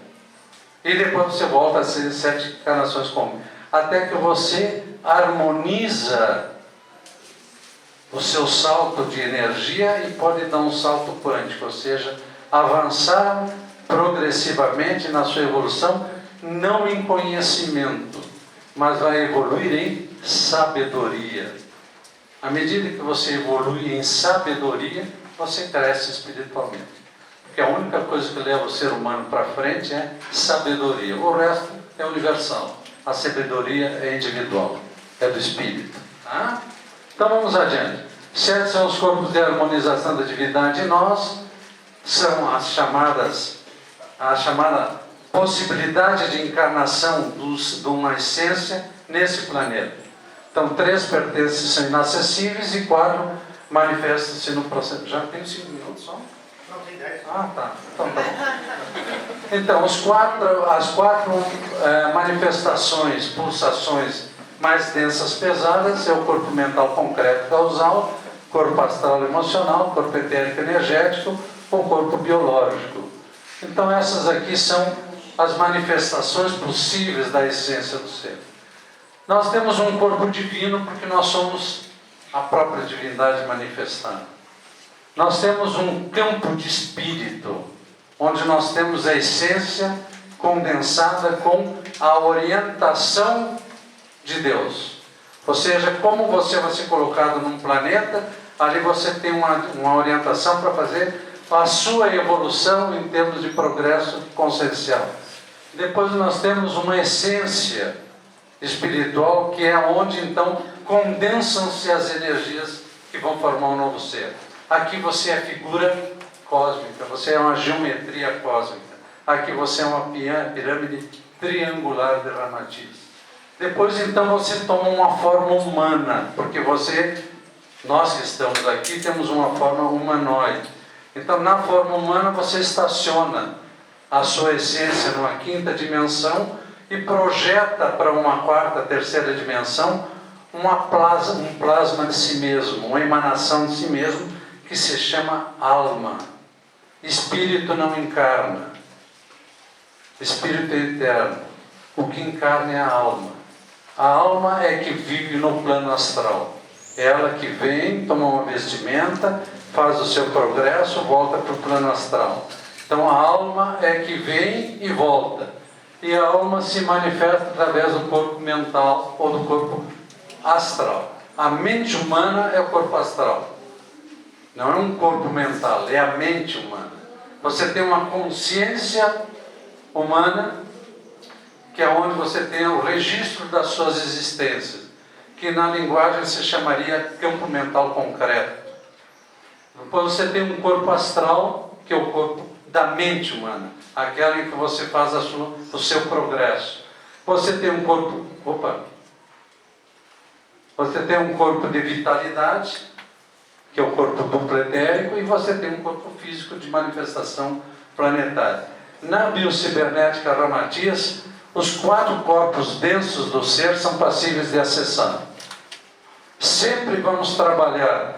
Speaker 2: E depois você volta a ser 7 encarnações como homem. Até que você harmoniza o seu salto de energia e pode dar um salto quântico, ou seja, avançar progressivamente na sua evolução, não em conhecimento, mas vai evoluir em sabedoria. À medida que você evolui em sabedoria, você cresce espiritualmente. Porque a única coisa que leva o ser humano para frente é sabedoria. O resto é universal. A sabedoria é individual, é do espírito. Tá? Então vamos adiante. 7 são os corpos de harmonização da divindade em nós. São a chamada possibilidade de encarnação de uma essência nesse planeta. Então, 3 pertencem, são inacessíveis e 4 manifestam-se no processo. Já tem 5 minutos só?
Speaker 3: Não, tem 10.
Speaker 2: Ah, tá. Então, tá. Então as 4 manifestações, pulsações mais densas, pesadas, é o corpo mental concreto causal, corpo astral emocional, corpo etérico energético, ou corpo biológico. Então, essas aqui são as manifestações possíveis da essência do ser. Nós temos um corpo divino porque nós somos a própria divindade manifestada. Nós temos um campo de espírito, onde nós temos a essência condensada com a orientação de Deus. Ou seja, como você vai ser colocado num planeta, ali você tem uma orientação para fazer a sua evolução em termos de progresso consciencial. Depois nós temos uma essência espiritual, que é onde então condensam-se as energias que vão formar um novo ser. Aqui você é figura cósmica, você é uma geometria cósmica. Aqui você é uma pirâmide triangular de Ramatiz. Depois então você toma uma forma humana, porque nós que estamos aqui temos uma forma humanoide. Então na forma humana você estaciona a sua essência numa quinta dimensão e projeta para uma quarta, terceira dimensão um plasma de si mesmo, uma emanação de si mesmo que se chama alma. Espírito não encarna. Espírito é eterno. O que encarna é a alma. A alma é que vive no plano astral. É ela que vem, toma uma vestimenta, faz o seu progresso, volta para o plano astral. Então a alma é que vem e volta. E a alma se manifesta através do corpo mental ou do corpo astral. A mente humana é o corpo astral. Não é um corpo mental, é a mente humana. Você tem uma consciência humana, que é onde você tem o registro das suas existências, que na linguagem se chamaria campo mental concreto. Depois você tem um corpo astral, que é o corpo da mente humana, aquela em que você faz o seu progresso. Você tem um corpo, você tem um corpo de vitalidade, que é o corpo duplo etérico, e você tem um corpo físico de manifestação planetária. Na biocibernética Ramatiz, os 4 corpos densos do ser são passíveis de acessar. Sempre vamos trabalhar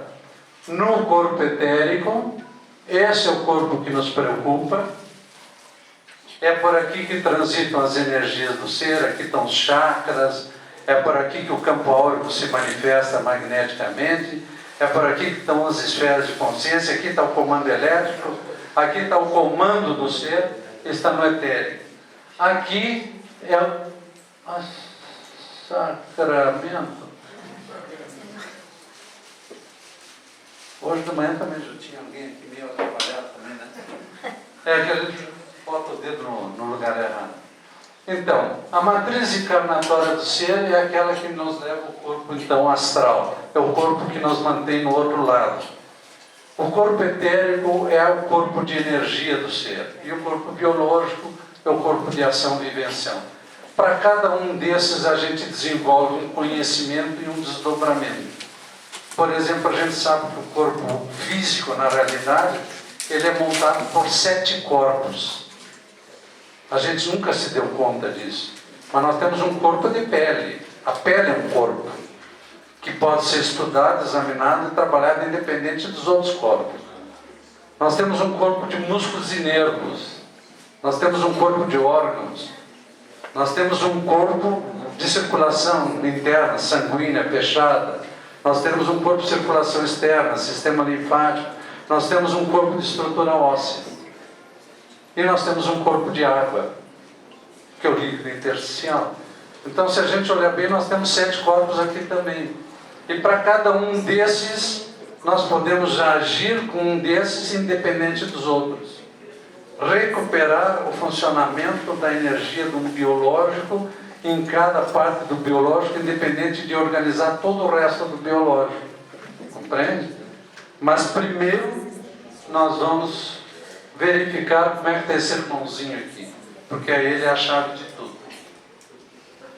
Speaker 2: no corpo etérico. Esse é o corpo que nos preocupa. É por aqui que transitam as energias do ser, aqui estão os chakras, é por aqui que o campo áurico se manifesta magneticamente, é por aqui que estão as esferas de consciência, aqui está o comando elétrico, aqui está o comando do ser, está no etérico. Aqui é o sacramento. Hoje de manhã também já tinha alguém aqui meio atrapalhado também, né? É que a gente bota o dedo no lugar errado. Então, a matriz encarnatória do ser é aquela que nos leva ao corpo então astral. É o corpo que nos mantém no outro lado. O corpo etérico é o corpo de energia do ser. E o corpo biológico é o corpo de ação vivencial. Para cada um desses a gente desenvolve um conhecimento e um desdobramento. Por exemplo, a gente sabe que o corpo físico, na realidade, ele é montado por 7 corpos. A gente nunca se deu conta disso. Mas nós temos um corpo de pele. A pele é um corpo que pode ser estudado, examinado e trabalhado independente dos outros corpos. Nós temos um corpo de músculos e nervos. Nós temos um corpo de órgãos. Nós temos um corpo de circulação interna, sanguínea, fechada. Nós temos um corpo de circulação externa, sistema linfático. Nós temos um corpo de estrutura óssea. E nós temos um corpo de água, que é o líquido intersticial. Então, se a gente olhar bem, nós temos 7 corpos aqui também. E para cada um desses, nós podemos agir com um desses independente dos outros. Recuperar o funcionamento da energia do biológico em cada parte do biológico, independente de organizar todo o resto do biológico. Compreende? Mas primeiro nós vamos verificar como é que está esse irmãozinho aqui, porque ele é a chave de tudo.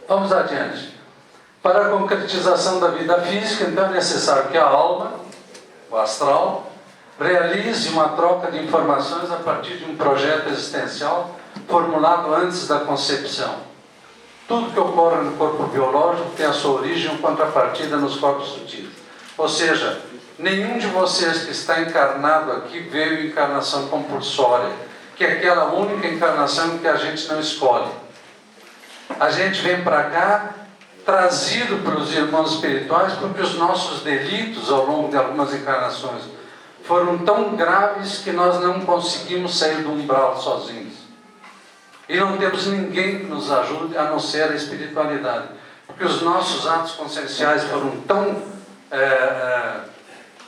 Speaker 2: Vamos adiante. Para a concretização da vida física, então é necessário que a alma, o astral, realize uma troca de informações a partir de um projeto existencial formulado antes da concepção. Tudo que ocorre no corpo biológico tem a sua origem ou contrapartida nos corpos sutis. Ou seja, nenhum de vocês que está encarnado aqui veio em encarnação compulsória, que é aquela única encarnação que a gente não escolhe. A gente vem para cá trazido pelos irmãos espirituais porque os nossos delitos ao longo de algumas encarnações foram tão graves que nós não conseguimos sair do umbral sozinhos. E não temos ninguém que nos ajude a não ser a espiritualidade. Porque os nossos atos conscienciais foram tão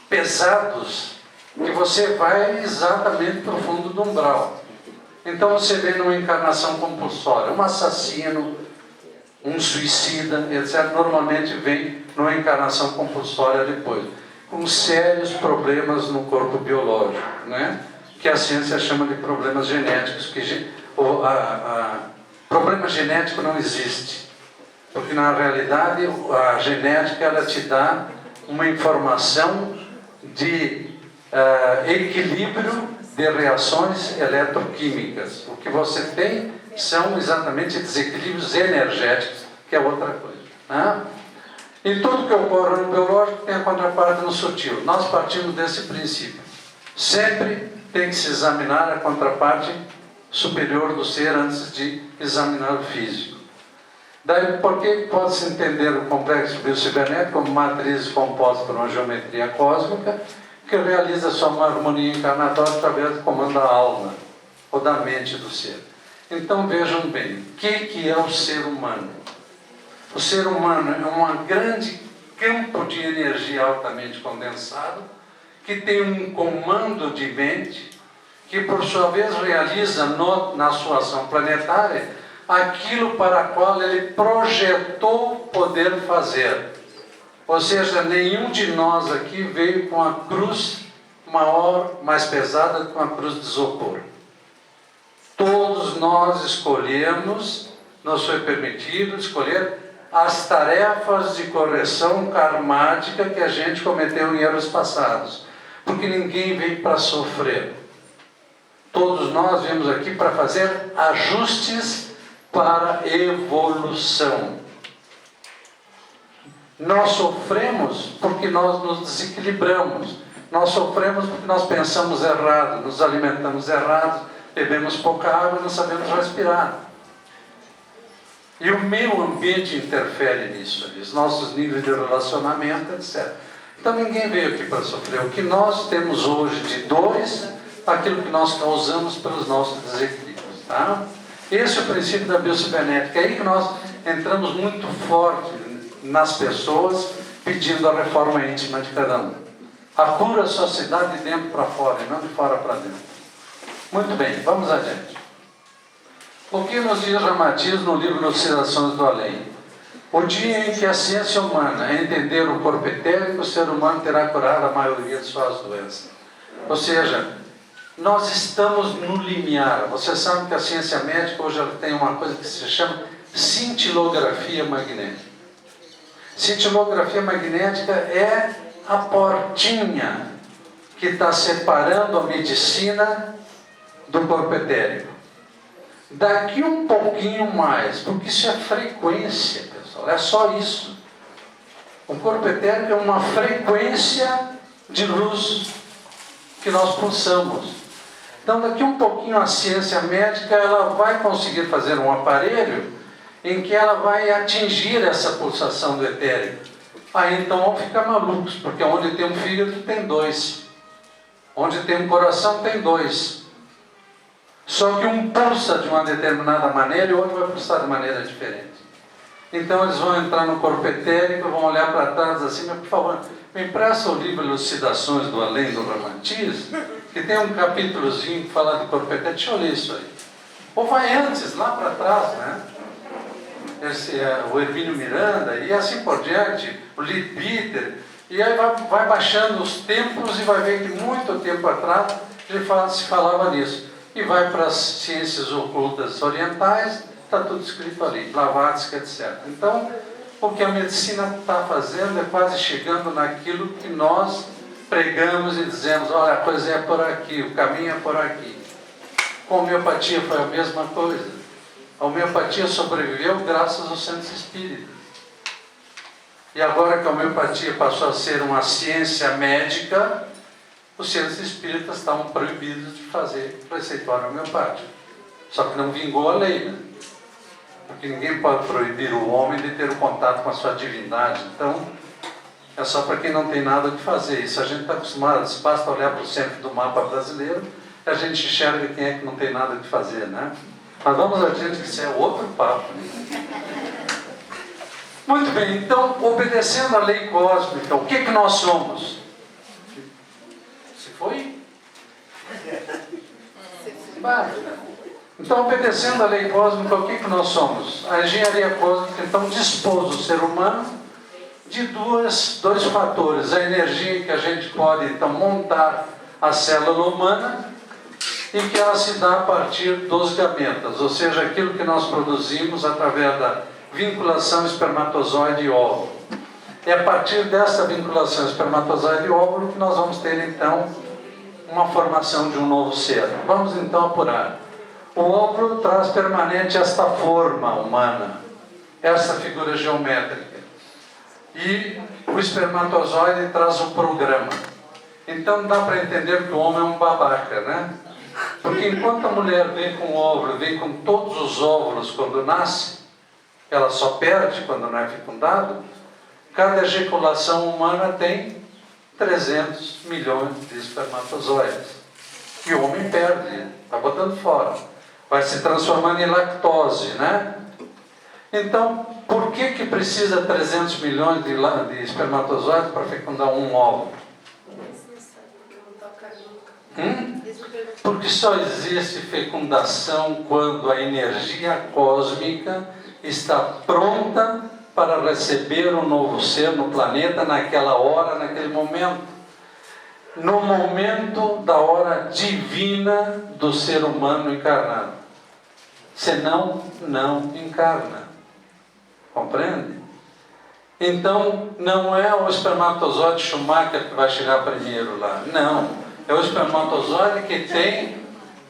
Speaker 2: pesados que você vai exatamente para o fundo do umbral. Então você vê numa encarnação compulsória, um assassino, um suicida, etc., normalmente vem numa encarnação compulsória depois, com sérios problemas no corpo biológico, né? Que a ciência chama de problemas genéticos, problema genético não existe, porque na realidade a genética ela te dá uma informação de equilíbrio de reações eletroquímicas. O que você tem são exatamente desequilíbrios energéticos, que é outra coisa, né? E tudo que ocorre no biológico tem a contraparte no sutil. Nós partimos desse princípio. Sempre tem que se examinar a contraparte superior do ser antes de examinar o físico. Daí, por que pode-se entender o complexo biocibernético como matriz composta por uma geometria cósmica que realiza sua harmonia encarnatória através do comando da alma ou da mente do ser? Então vejam bem, o que é o ser humano? O ser humano é um grande campo de energia altamente condensado que tem um comando de mente que por sua vez realiza na sua ação planetária aquilo para o qual ele projetou poder fazer. Ou seja, nenhum de nós aqui veio com a cruz maior, mais pesada do que uma cruz de isopor. Todos nós escolhemos, nos foi permitido escolher as tarefas de correção karmática que a gente cometeu em erros passados. Porque ninguém veio para sofrer. Todos nós viemos aqui para fazer ajustes para evolução. Nós sofremos porque nós nos desequilibramos. Nós sofremos porque nós pensamos errado, nos alimentamos errado, bebemos pouca água e não sabemos respirar. E o meio ambiente interfere nisso, os nossos níveis de relacionamento, etc. Então ninguém veio aqui para sofrer. O que nós temos hoje de dores, aquilo que nós causamos pelos nossos desequilíbrios. Tá? Esse é o princípio da biocibernética. É aí que nós entramos muito forte nas pessoas, pedindo a reforma íntima de cada um. A cura só se dá de dentro para fora, e não de fora para dentro. Muito bem, vamos adiante. O que nos diz Ramatiz no livro Oscilações do Além? O dia em que a ciência humana entender o corpo etérico, o ser humano terá curado a maioria de suas doenças. Ou seja, nós estamos no limiar. Você sabe que a ciência médica hoje ela tem uma coisa que se chama cintilografia magnética. Cintilografia magnética é a portinha que está separando a medicina do corpo etérico. Daqui um pouquinho mais, porque isso é frequência, pessoal, é só isso. O corpo etérico é uma frequência de luz que nós pulsamos. Então daqui um pouquinho a ciência médica ela vai conseguir fazer um aparelho em que ela vai atingir essa pulsação do etérico. Aí então vão ficar malucos, porque onde tem um fígado tem dois. Onde tem um coração tem dois. Só que um pulsa de uma determinada maneira e o outro vai pulsar de maneira diferente. Então eles vão entrar no corpo etérico, vão olhar para trás assim, mas por favor, me empresta o livro Elucidações do Além do Ramatiz, que tem um capítulozinho que fala de corpo etérico. Deixa eu ler isso aí. Ou vai antes, lá para trás, né? O Hermínio Miranda, e assim por diante, o Leadbeater, e aí vai baixando os tempos e vai ver que muito tempo atrás se falava nisso. E vai para as ciências ocultas orientais, está tudo escrito ali, Blavatsky, etc. Então, o que a medicina está fazendo é quase chegando naquilo que nós pregamos e dizemos, olha, a coisa é por aqui, o caminho é por aqui. Com a homeopatia foi a mesma coisa. A homeopatia sobreviveu graças aos centros espíritas. E agora que a homeopatia passou a ser uma ciência médica, os centros espíritas estavam proibidos de fazer receituário homeopático. Só que não vingou a lei, né? Porque ninguém pode proibir o homem de ter o contato com a sua divindade. Então, é só para quem não tem nada o que fazer. Isso a gente está acostumado, se basta olhar para o centro do mapa brasileiro, a gente enxerga quem é que não tem nada o que fazer, né? Mas vamos adiante, que isso é outro papo. Né? Muito bem, então, obedecendo à lei cósmica, o que nós somos? Se foi? Então, obedecendo à lei cósmica, o que nós somos? A engenharia cósmica, então, dispôs o ser humano de dois fatores. A energia que a gente pode, então, montar a célula humana e que ela se dá a partir dos gametas, ou seja, aquilo que nós produzimos através da vinculação espermatozoide e óvulo. É a partir dessa vinculação espermatozoide e óvulo que nós vamos ter, então, uma formação de um novo ser. Vamos, então, apurar. O óvulo traz permanente esta forma humana, essa figura geométrica. E o espermatozoide traz o programa. Então dá para entender que o homem é um babaca, né? Porque enquanto a mulher vem com o óvulo, vem com todos os óvulos quando nasce, ela só perde quando não é fecundado, cada ejaculação humana tem 300 milhões de espermatozoides. E o homem perde, está botando fora. Vai se transformando em lactose, né? Então, por que precisa 300 milhões de espermatozoides para fecundar um óvulo? Porque só existe fecundação quando a energia cósmica está pronta para receber um novo ser no planeta, naquela hora, naquele momento. No momento da hora divina do ser humano encarnado. Senão, não encarna. Compreende? Então, não é o espermatozoide Schumacher que vai chegar primeiro lá. Não. É o espermatozoide que tem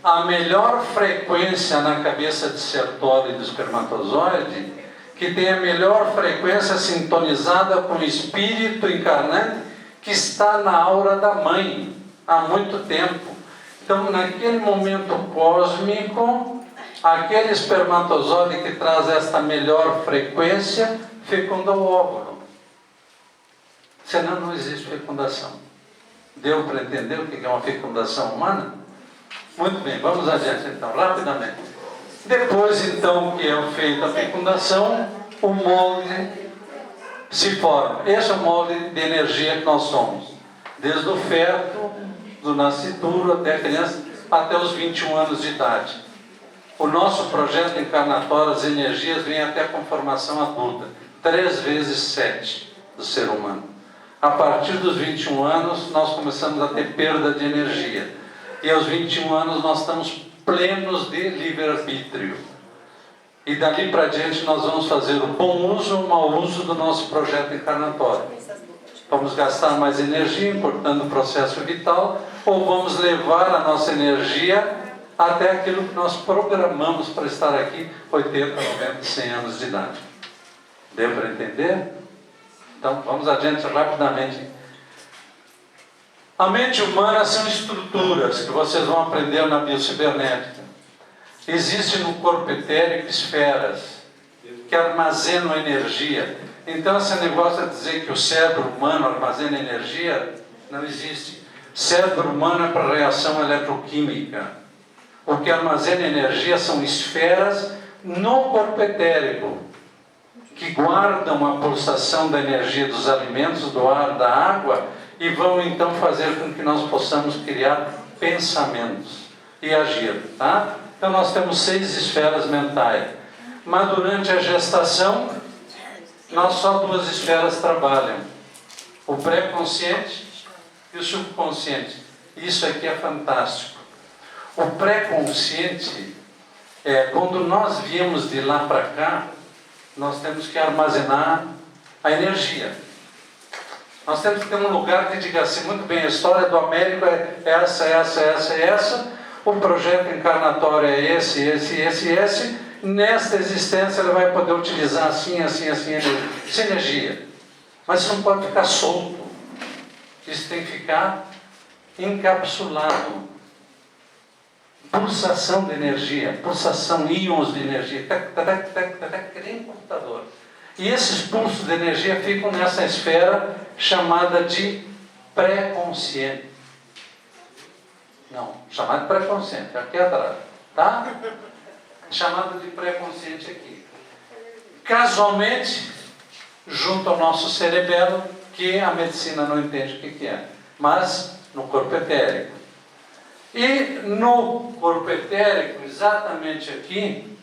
Speaker 2: a melhor frequência na cabeça de Sertoli do espermatozoide, que tem a melhor frequência sintonizada com o espírito encarnante que está na aura da mãe há muito tempo. Então, naquele momento cósmico, aquele espermatozoide que traz esta melhor frequência fecunda o óvulo. Senão não existe fecundação. Deu para entender o que é uma fecundação humana? Muito bem, vamos adiante então, rapidamente. Depois então que é feita a fecundação, o molde se forma. Esse é o molde de energia que nós somos. Desde o feto, do nascituro até a criança, até os 21 anos de idade. O nosso projeto encarnatório, as energias, vem até a conformação adulta. 3 vezes 7 do ser humano. A partir dos 21 anos, nós começamos a ter perda de energia. E aos 21 anos, nós estamos plenos de livre-arbítrio. E dali para diante, nós vamos fazer o bom uso ou o mau uso do nosso projeto encarnatório. Vamos gastar mais energia, importando o processo vital, ou vamos levar a nossa energia até aquilo que nós programamos para estar aqui, 80, 90, 100 anos de idade. Deu para entender? Então, vamos adiante rapidamente. A mente humana são estruturas que vocês vão aprender na biocibernética. Existem no corpo etérico esferas que armazenam energia. Então, esse negócio de dizer que o cérebro humano armazena energia, não existe. Cérebro humano é para reação eletroquímica. O que armazena energia são esferas no corpo etérico, que guardam a pulsação da energia dos alimentos, do ar, da água, e vão então fazer com que nós possamos criar pensamentos e agir, tá? Então nós temos 6 esferas mentais, mas durante a gestação, só 2 esferas trabalham, o pré-consciente e o subconsciente. Isso aqui é fantástico. O pré-consciente, quando nós viemos de lá para cá, nós temos que armazenar a energia. Nós temos que ter um lugar que diga assim, muito bem, a história do Américo é essa, o projeto encarnatório é esse, nesta existência ele vai poder utilizar assim, essa energia. Mas isso não pode ficar solto. Isso tem que ficar encapsulado. Pulsação de energia, pulsação, íons de energia, que nem um computador. E esses pulsos de energia ficam nessa esfera chamada de pré-consciente. Não, chamada de pré-consciente, aqui atrás, tá? Chamada de pré-consciente aqui. Casualmente, junto ao nosso cerebelo, que a medicina não entende o que é, mas no corpo etérico. E no corpo etérico, exatamente aqui,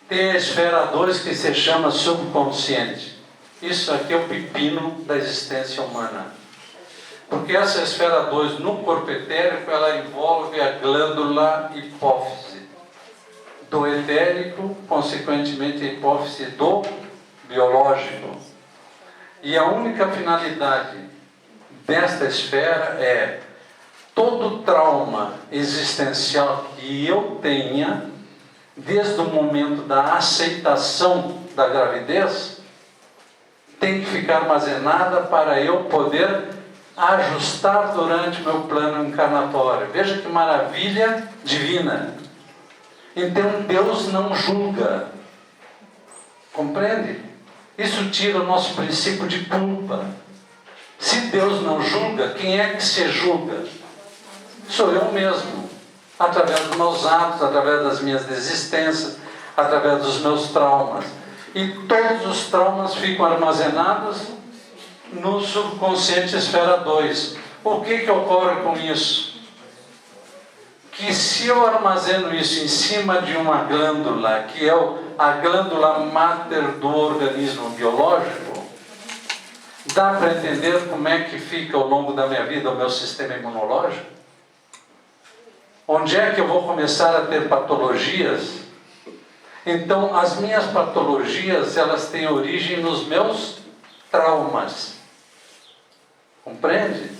Speaker 2: tem a esfera 2 que se chama subconsciente. Isso aqui é o pepino da existência humana. Porque essa esfera 2 no corpo etérico, ela envolve a glândula hipófise do etérico, consequentemente a hipófise do biológico. E a única finalidade desta esfera é todo trauma existencial que eu tenha, desde o momento da aceitação da gravidez, tem que ficar armazenada para eu poder ajustar durante o meu plano encarnatório. Veja que maravilha divina. Então Deus não julga. Compreende? Isso tira o nosso princípio de culpa. Se Deus não julga, quem é que se julga? Sou eu mesmo. Através dos meus atos, através das minhas desistências, através dos meus traumas. E todos os traumas ficam armazenados no subconsciente esfera 2. O que ocorre com isso? Que se eu armazeno isso em cima de uma glândula, que é a glândula máter do organismo biológico, dá para entender como é que fica ao longo da minha vida o meu sistema imunológico? Onde é que eu vou começar a ter patologias? Então, as minhas patologias, elas têm origem nos meus traumas. Compreende?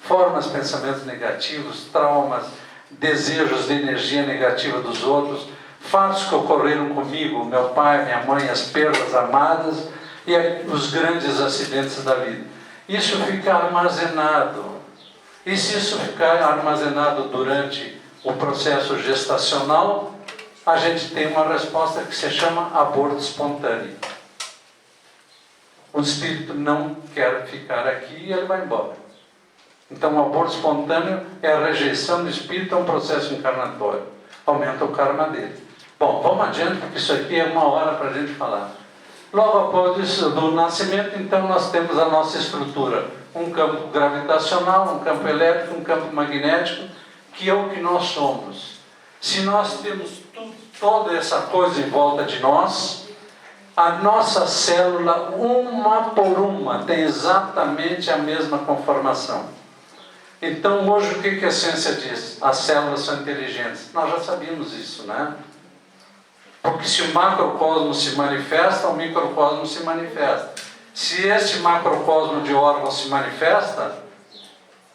Speaker 2: Formas, pensamentos negativos, traumas, desejos de energia negativa dos outros, fatos que ocorreram comigo, meu pai, minha mãe, as perdas amadas e os grandes acidentes da vida. Isso fica armazenado. E se isso ficar armazenado durante o processo gestacional, a gente tem uma resposta que se chama aborto espontâneo. O espírito não quer ficar aqui e ele vai embora. Então, o aborto espontâneo é a rejeição do espírito a um processo encarnatório. Aumenta o karma dele. Bom, vamos adiante, porque isso aqui é 1 hora para a gente falar. Logo após isso, do nascimento, então, nós temos a nossa estrutura. Um campo gravitacional, um campo elétrico, um campo magnético, que é o que nós somos. Se nós temos toda essa coisa em volta de nós, a nossa célula, uma por uma, tem exatamente a mesma conformação. Então, hoje, o que a ciência diz? As células são inteligentes. Nós já sabíamos isso, né? Porque se o macrocosmo se manifesta, o microcosmo se manifesta. Se este macrocosmo de órgãos se manifesta,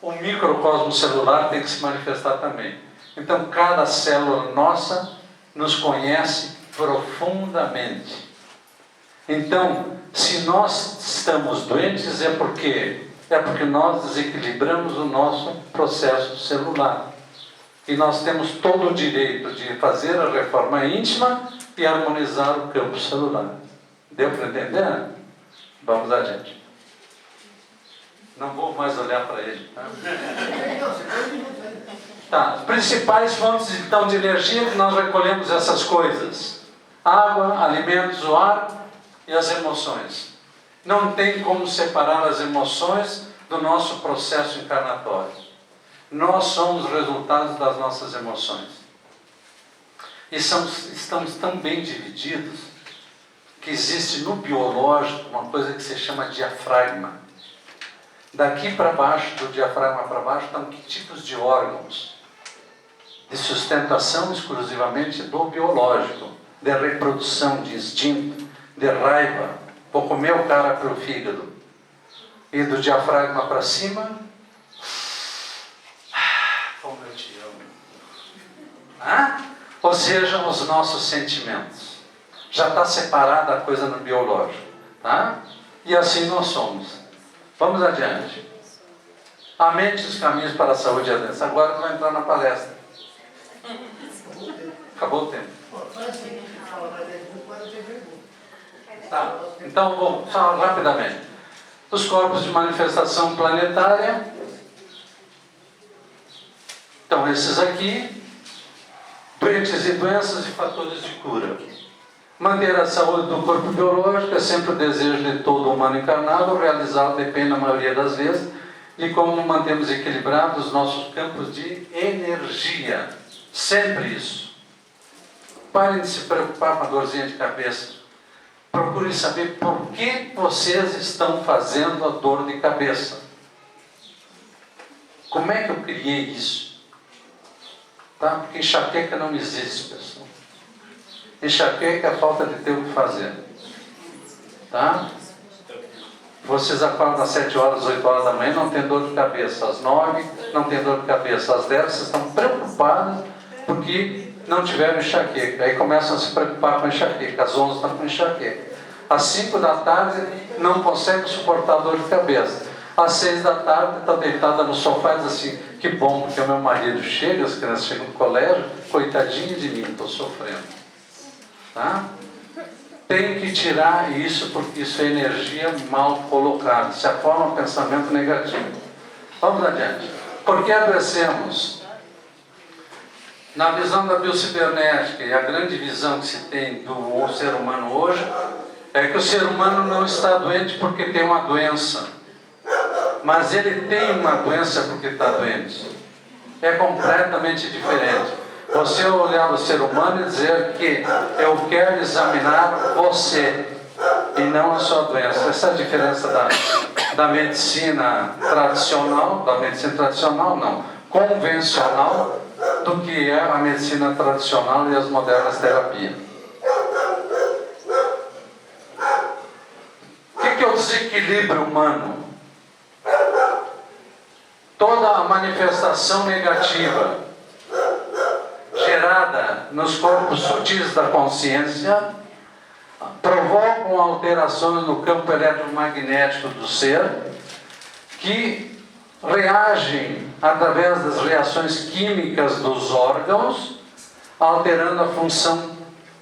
Speaker 2: o microcosmo celular tem que se manifestar também. Então, cada célula nossa nos conhece profundamente. Então, se nós estamos doentes, é porque nós desequilibramos o nosso processo celular. E nós temos todo o direito de fazer a reforma íntima e harmonizar o campo celular. Deu para entender? Vamos adiante. Não vou mais olhar para ele. Tá? As principais fontes então de energia que nós recolhemos essas coisas: água, alimentos, o ar e as emoções. Não tem como separar as emoções do nosso processo encarnatório. Nós somos resultados das nossas emoções. E estamos tão bem divididos que existe no biológico uma coisa que se chama diafragma. Daqui para baixo, do diafragma para baixo, estão que tipos de órgãos? De sustentação exclusivamente do biológico, de reprodução, de instinto, de raiva. Vou comer o cara pelo fígado. E do diafragma para cima, como eu te amo. Ou seja, os nossos sentimentos. Já está separada a coisa no biológico. Tá? E assim nós somos. Vamos adiante. A mente e os caminhos para a saúde e a doença. Agora vai entrar na palestra. Acabou o tempo. Tá. Então, vou falar rapidamente. Os corpos de manifestação planetária. Então, esses aqui. Doentes e doenças e fatores de cura. Manter a saúde do corpo biológico é sempre o desejo de todo humano encarnado. O realizado depende, na maioria das vezes, de como mantemos equilibrados os nossos campos de energia. Sempre isso. Parem de se preocupar com a dorzinha de cabeça. Procurem saber por que vocês estão fazendo a dor de cabeça. Como é que eu criei isso? Tá? Porque enxaqueca não existe, pessoal. Enxaqueca é a falta de ter o que fazer. Tá? Vocês acordam às 7 horas, 8 horas da manhã, não tem dor de cabeça. Às 9, não tem dor de cabeça. Às 10, vocês estão preocupados porque não tiveram enxaqueca. Aí começam a se preocupar com enxaqueca. Às 11 estão com enxaqueca. Às 5 da tarde, não conseguem suportar a dor de cabeça. Às 6 da tarde, está deitada no sofá e diz assim: que bom, porque o meu marido chega, as crianças chegam no colégio, coitadinho de mim, estou sofrendo. Tá? Tem que tirar isso, porque isso é energia mal colocada. Isso forma um pensamento negativo. Vamos adiante. Por que adoecemos? Na visão da biocibernética, e a grande visão que se tem do ser humano hoje, é que o ser humano não está doente porque tem uma doença. Mas ele tem uma doença porque está doente. É completamente diferente. Você olhar o ser humano e dizer que eu quero examinar você e não a sua doença. Essa é a diferença da medicina tradicional, não, convencional, do que é a medicina tradicional e as modernas terapias. O que é o desequilíbrio humano? Toda a manifestação negativa gerada nos corpos sutis da consciência provocam alterações no campo eletromagnético do ser, que reagem através das reações químicas dos órgãos, alterando a função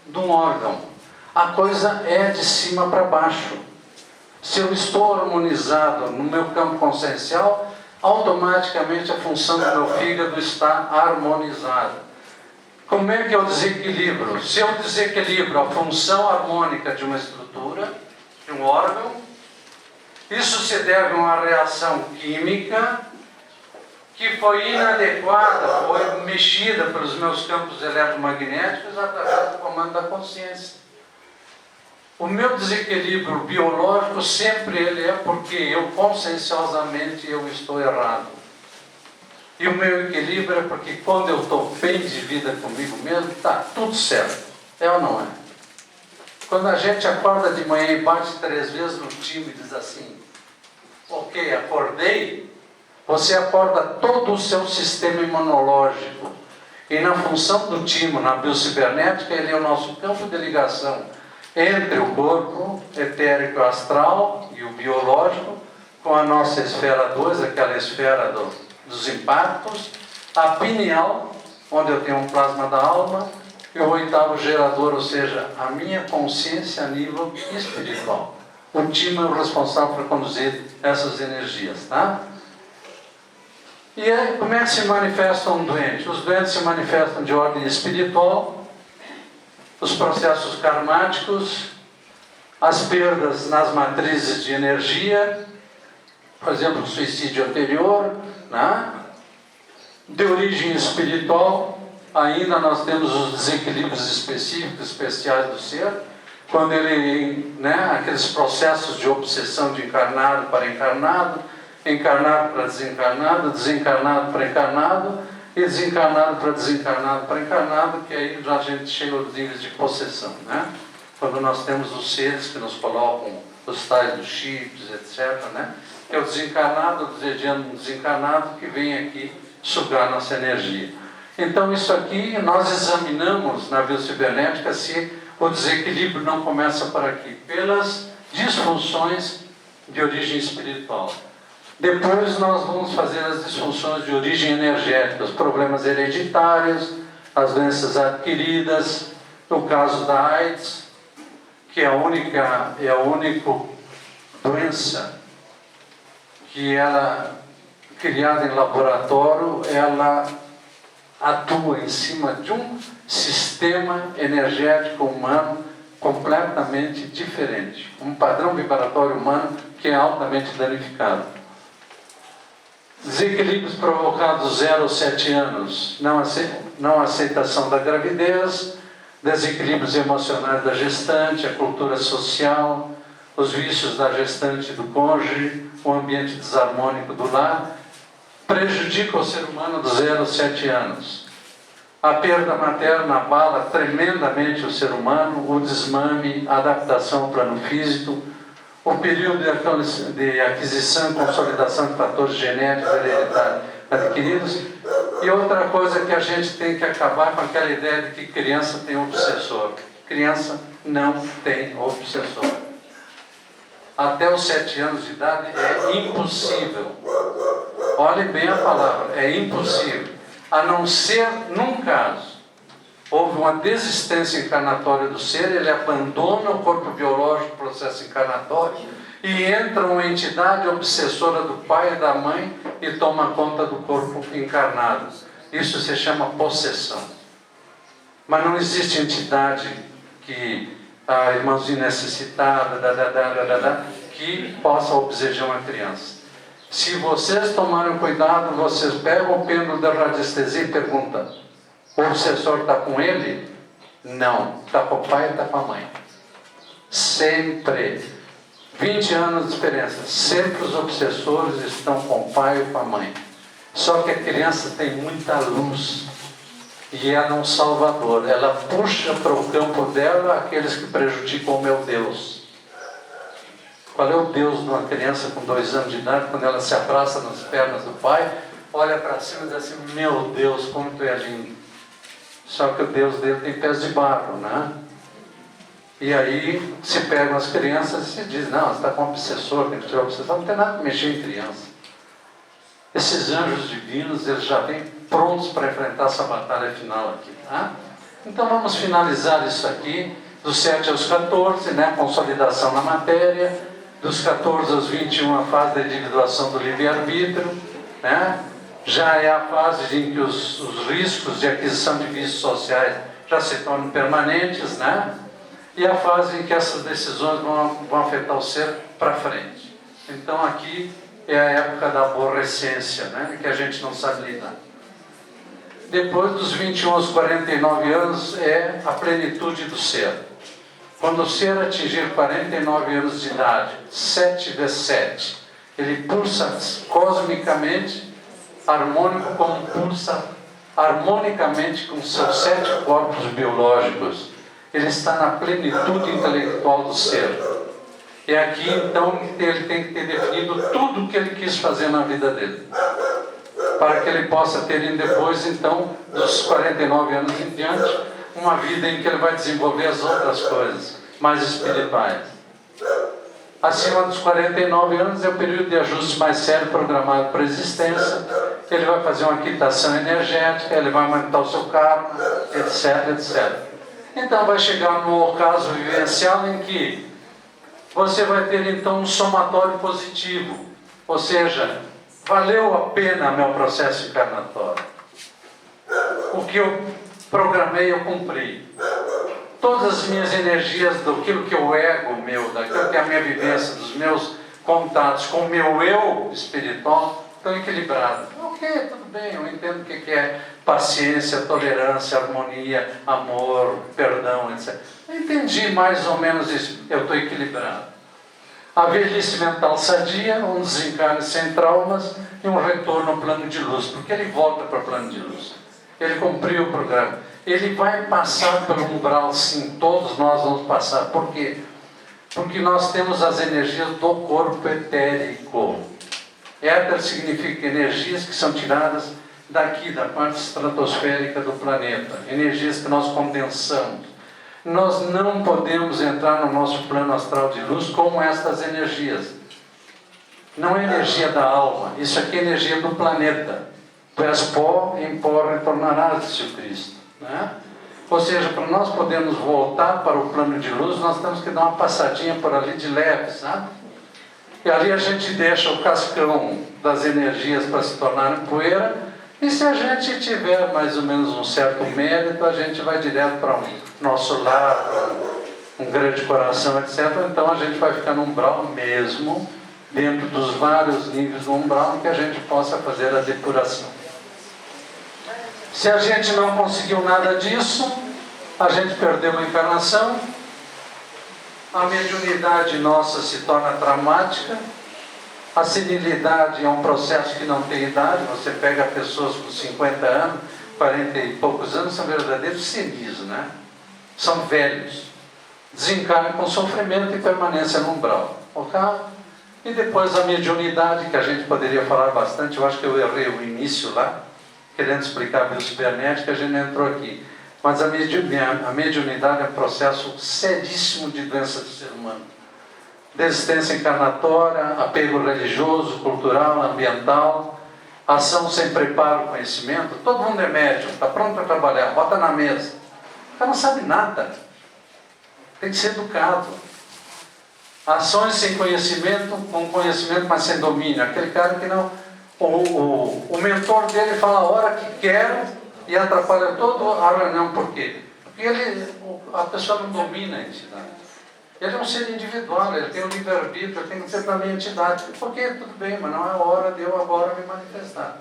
Speaker 2: de um órgão. A coisa é de cima para baixo. Se eu estou harmonizado no meu campo consciencial, automaticamente a função do meu fígado está harmonizada. Como é que eu desequilibro? Se eu desequilibro a função harmônica de uma estrutura, de um órgão, isso se deve a uma reação química que foi inadequada, foi mexida pelos meus campos eletromagnéticos através do comando da consciência. O meu desequilíbrio biológico sempre ele é porque eu conscienciosamente eu estou errado. E o meu equilíbrio é porque quando eu estou bem de vida comigo mesmo, está tudo certo. É ou não é? Quando a gente acorda de manhã e bate 3 vezes no time e diz assim: ok, acordei, você acorda todo o seu sistema imunológico. E na função do timo, na biocibernética, ele é o nosso campo de ligação entre o corpo etérico astral e o biológico, com a nossa esfera 2, aquela esfera dos impactos, a pineal, onde eu tenho um plasma da alma, e o 8º gerador, ou seja, a minha consciência a nível espiritual. O timo é o responsável por conduzir essas energias, tá? E aí, como é que se manifesta um doente? Os doentes se manifestam de ordem espiritual, os processos karmáticos, as perdas nas matrizes de energia, por exemplo, o suicídio anterior, né? De origem espiritual, ainda nós temos os desequilíbrios específicos, especiais do ser, quando ele, né, aqueles processos de obsessão de encarnado para encarnado, encarnado para desencarnado, desencarnado para encarnado, e desencarnado para encarnado, que aí já a gente chega aos níveis de possessão, né? Quando nós temos os seres que nos colocam os tais dos chips, etc., né? Que é o desencarnado desejando um desencarnado que vem aqui sugar nossa energia. Então isso aqui nós examinamos na biocibernética se o desequilíbrio não começa por aqui, pelas disfunções de origem espiritual. Depois nós vamos fazer as disfunções de origem energética, os problemas hereditários, as doenças adquiridas, no caso da AIDS, que é a única doença que ela, criada em laboratório, ela atua em cima de um sistema energético humano completamente diferente. Um padrão vibratório humano que é altamente danificado. Desequilíbrios provocados dos 0 aos 7 anos, não aceitação da gravidez, desequilíbrios emocionais da gestante, a cultura social, os vícios da gestante e do cônjuge, o ambiente desarmônico do lar, prejudica o ser humano dos 0 aos 7 anos. A perda materna abala tremendamente o ser humano, o desmame, a adaptação ao plano físico, o período de aquisição e consolidação de fatores genéticos hereditários adquiridos. E outra coisa que a gente tem que acabar com aquela ideia de que criança tem obsessor. Criança não tem obsessor. Até os 7 anos de idade é impossível. Olhe bem a palavra, é impossível. A não ser num caso. Houve uma desistência encarnatória do ser, ele abandona o corpo biológico, o processo encarnatório, e entra uma entidade obsessora do pai e da mãe e toma conta do corpo encarnado. Isso se chama possessão. Mas não existe entidade que, a irmãzinha necessitada, que possa obsejar uma criança. Se vocês tomarem cuidado, vocês pegam o pêndulo da radiestesia e perguntam: o obsessor está com ele? Não. Está com o pai e está com a mãe. Sempre. 20 anos de experiência. Sempre os obsessores estão com o pai ou com a mãe. Só que a criança tem muita luz. E ela é um salvador. Ela puxa para o campo dela aqueles que prejudicam o meu Deus. Qual é o Deus de uma criança com 2 anos de idade, quando ela se abraça nas pernas do pai, olha para cima e diz assim: meu Deus, como tu é lindo. Só que o Deus dele tem pés de barro, né? E aí se pegam as crianças e se diz: não, você está com um obsessor, tem que tirar o obsessor. Não tem nada que mexer em criança. Esses anjos divinos, eles já vêm prontos para enfrentar essa batalha final aqui, tá? Então vamos finalizar isso aqui, dos 7 aos 14, né? Consolidação na matéria. Dos 14 aos 21, a fase da individuação do livre-arbítrio, né? Já é a fase em que os riscos de aquisição de vícios sociais já se tornam permanentes, né? E a fase em que essas decisões vão afetar o ser para frente. Então aqui é a época da aborrecência, né? Que a gente não sabe lidar. Depois dos 21 aos 49 anos é a plenitude do ser. Quando o ser atingir 49 anos de idade, 7 vezes 7, ele pulsa cosmicamente, harmônico como pulsa harmonicamente com seus 7 corpos biológicos. Ele está na plenitude intelectual do ser. E aqui então ele tem que ter definido tudo o que ele quis fazer na vida dele, para que ele possa ter depois, então, dos 49 anos em diante, uma vida em que ele vai desenvolver as outras coisas mais espirituais. Acima dos 49 anos é o período de ajuste mais sério programado para a existência. Ele vai fazer uma quitação energética, ele vai aumentar o seu karma, etc, etc. Então vai chegar no ocaso vivencial em que você vai ter então um somatório positivo, ou seja, valeu a pena meu processo encarnatório. O que eu programei, eu cumpri. Todas as minhas energias, daquilo que o ego meu, daquilo que é a minha vivência, dos meus contatos com o meu eu espiritual, estão equilibrados. Ok, tudo bem, eu entendo o que é paciência, tolerância, harmonia, amor, perdão, etc. Eu entendi mais ou menos isso, eu estou equilibrado. A velhice mental sadia, um desencarne sem traumas e um retorno ao plano de luz, porque ele volta para o plano de luz. Ele cumpriu o programa. Ele vai passar pelo umbral, sim, todos nós vamos passar. Por quê? Porque nós temos as energias do corpo etérico. Éter significa energias que são tiradas daqui, da parte estratosférica do planeta. Energias que nós condensamos. Nós não podemos entrar no nosso plano astral de luz com estas energias. Não é energia da alma, isso aqui é energia do planeta. Tu és pó, em pó retornarás, disse o Cristo. Né? Ou seja, para nós podermos voltar para o plano de luz, nós temos que dar uma passadinha por ali de leve, sabe? E ali a gente deixa o cascão das energias para se tornarem poeira, e se a gente tiver mais ou menos um certo mérito, a gente vai direto para o nosso lar, um grande coração, etc., então a gente vai ficar no umbral mesmo, dentro dos vários níveis do umbral, em que a gente possa fazer a depuração. Se a gente não conseguiu nada disso, a gente perdeu a encarnação, a mediunidade nossa se torna traumática, a senilidade é um processo que não tem idade. Você pega pessoas com 50 anos, 40 e poucos anos, são verdadeiros senis, né? São velhos, desencarnam com sofrimento e permanência no umbral, ok? E depois a mediunidade, que a gente poderia falar bastante. Eu acho que eu errei o início lá, querendo explicar a biocibernética, a gente não entrou aqui. Mas a mediunidade é um processo seríssimo de doença do ser humano. Desistência encarnatória, apego religioso, cultural, ambiental, ação sem preparo, conhecimento. Todo mundo é médium, está pronto para trabalhar, bota na mesa. O cara não sabe nada. Tem que ser educado. Ações sem conhecimento, com conhecimento, mas sem domínio. Aquele cara que não... O mentor dele fala a hora que quer e atrapalha toda a reunião. Por quê? Porque a pessoa não domina a entidade. Ele é um ser individual, ele tem um livre-arbítrio, ele tem que ser para a minha entidade. Porque tudo bem, mas não é a hora de eu agora me manifestar.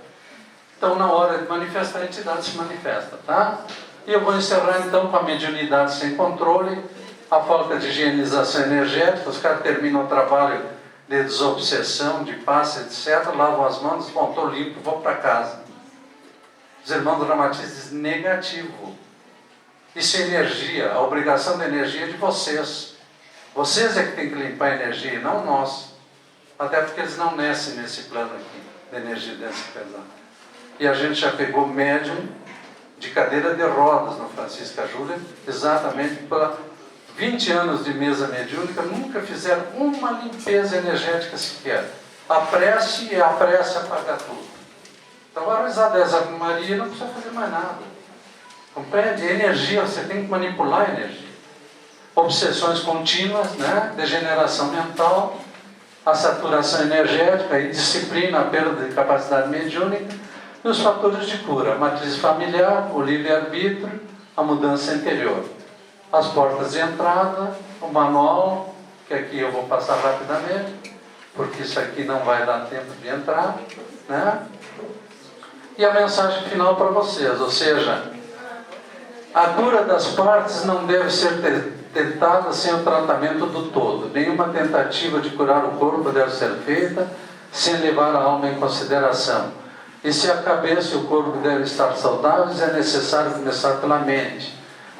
Speaker 2: Então, na hora de manifestar, a entidade se manifesta, tá? E eu vou encerrar então com a mediunidade sem controle, a falta de higienização energética. Os caras terminam o trabalho de desobsessão, de passe, etc., lavam as mãos, bom, estou limpo, vou para casa. Os irmãos do Ramatiz dizem negativo. Isso é energia, a obrigação da energia é de vocês. Vocês é que têm que limpar a energia, não nós. Até porque eles não nascem nesse plano aqui, de energia desse pesado. E a gente já pegou médium de cadeira de rodas no Francisca Júlia, exatamente por 20 anos de mesa mediúnica, nunca fizeram uma limpeza energética sequer. A prece apaga tudo. Então, a rezar 10 Ave Maria não precisa fazer mais nada. Compreende? Energia, você tem que manipular a energia. Obsessões contínuas, né? Degeneração mental, a saturação energética, a indisciplina, a perda de capacidade mediúnica e os fatores de cura, a matriz familiar, o livre-arbítrio, a mudança interior. As portas de entrada, o manual, que aqui eu vou passar rapidamente, porque isso aqui não vai dar tempo de entrar, né? E a mensagem final para vocês, ou seja, a cura das partes não deve ser tentada sem o tratamento do todo. Nenhuma tentativa de curar o corpo deve ser feita sem levar a alma em consideração. E se a cabeça e o corpo devem estar saudáveis, é necessário começar pela mente.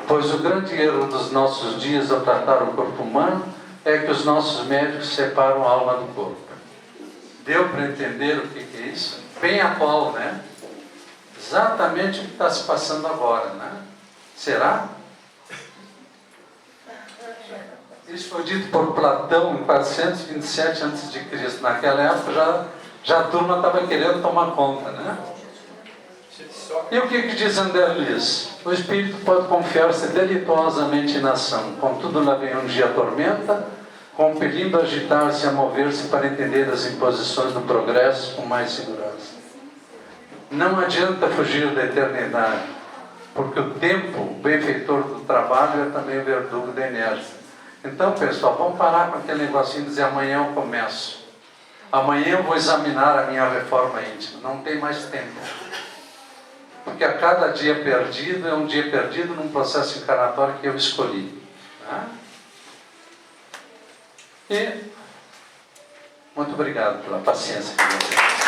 Speaker 2: Pois o grande erro dos nossos dias ao tratar o corpo humano é que os nossos médicos separam a alma do corpo. Deu para entender o que é isso? Bem atual, né? Exatamente o que está se passando agora, né? Será? Isso foi dito por Platão em 427 a.C. Naquela época já a turma estava querendo tomar conta, né? E o que diz André Luiz? O espírito pode confiar-se delituosamente na ação, contudo lá vem um dia a tormenta, compelindo a agitar-se e a mover-se para entender as imposições do progresso com mais segurança. Não adianta fugir da eternidade, porque o tempo, o benfeitor do trabalho, é também o verdugo da inércia. Então, pessoal, vamos parar com aquele negocinho de dizer amanhã eu começo. Amanhã eu vou examinar a minha reforma íntima. Não tem mais tempo. Porque a cada dia perdido é um dia perdido num processo encarnatório que eu escolhi. Tá? E muito obrigado pela paciência de vocês.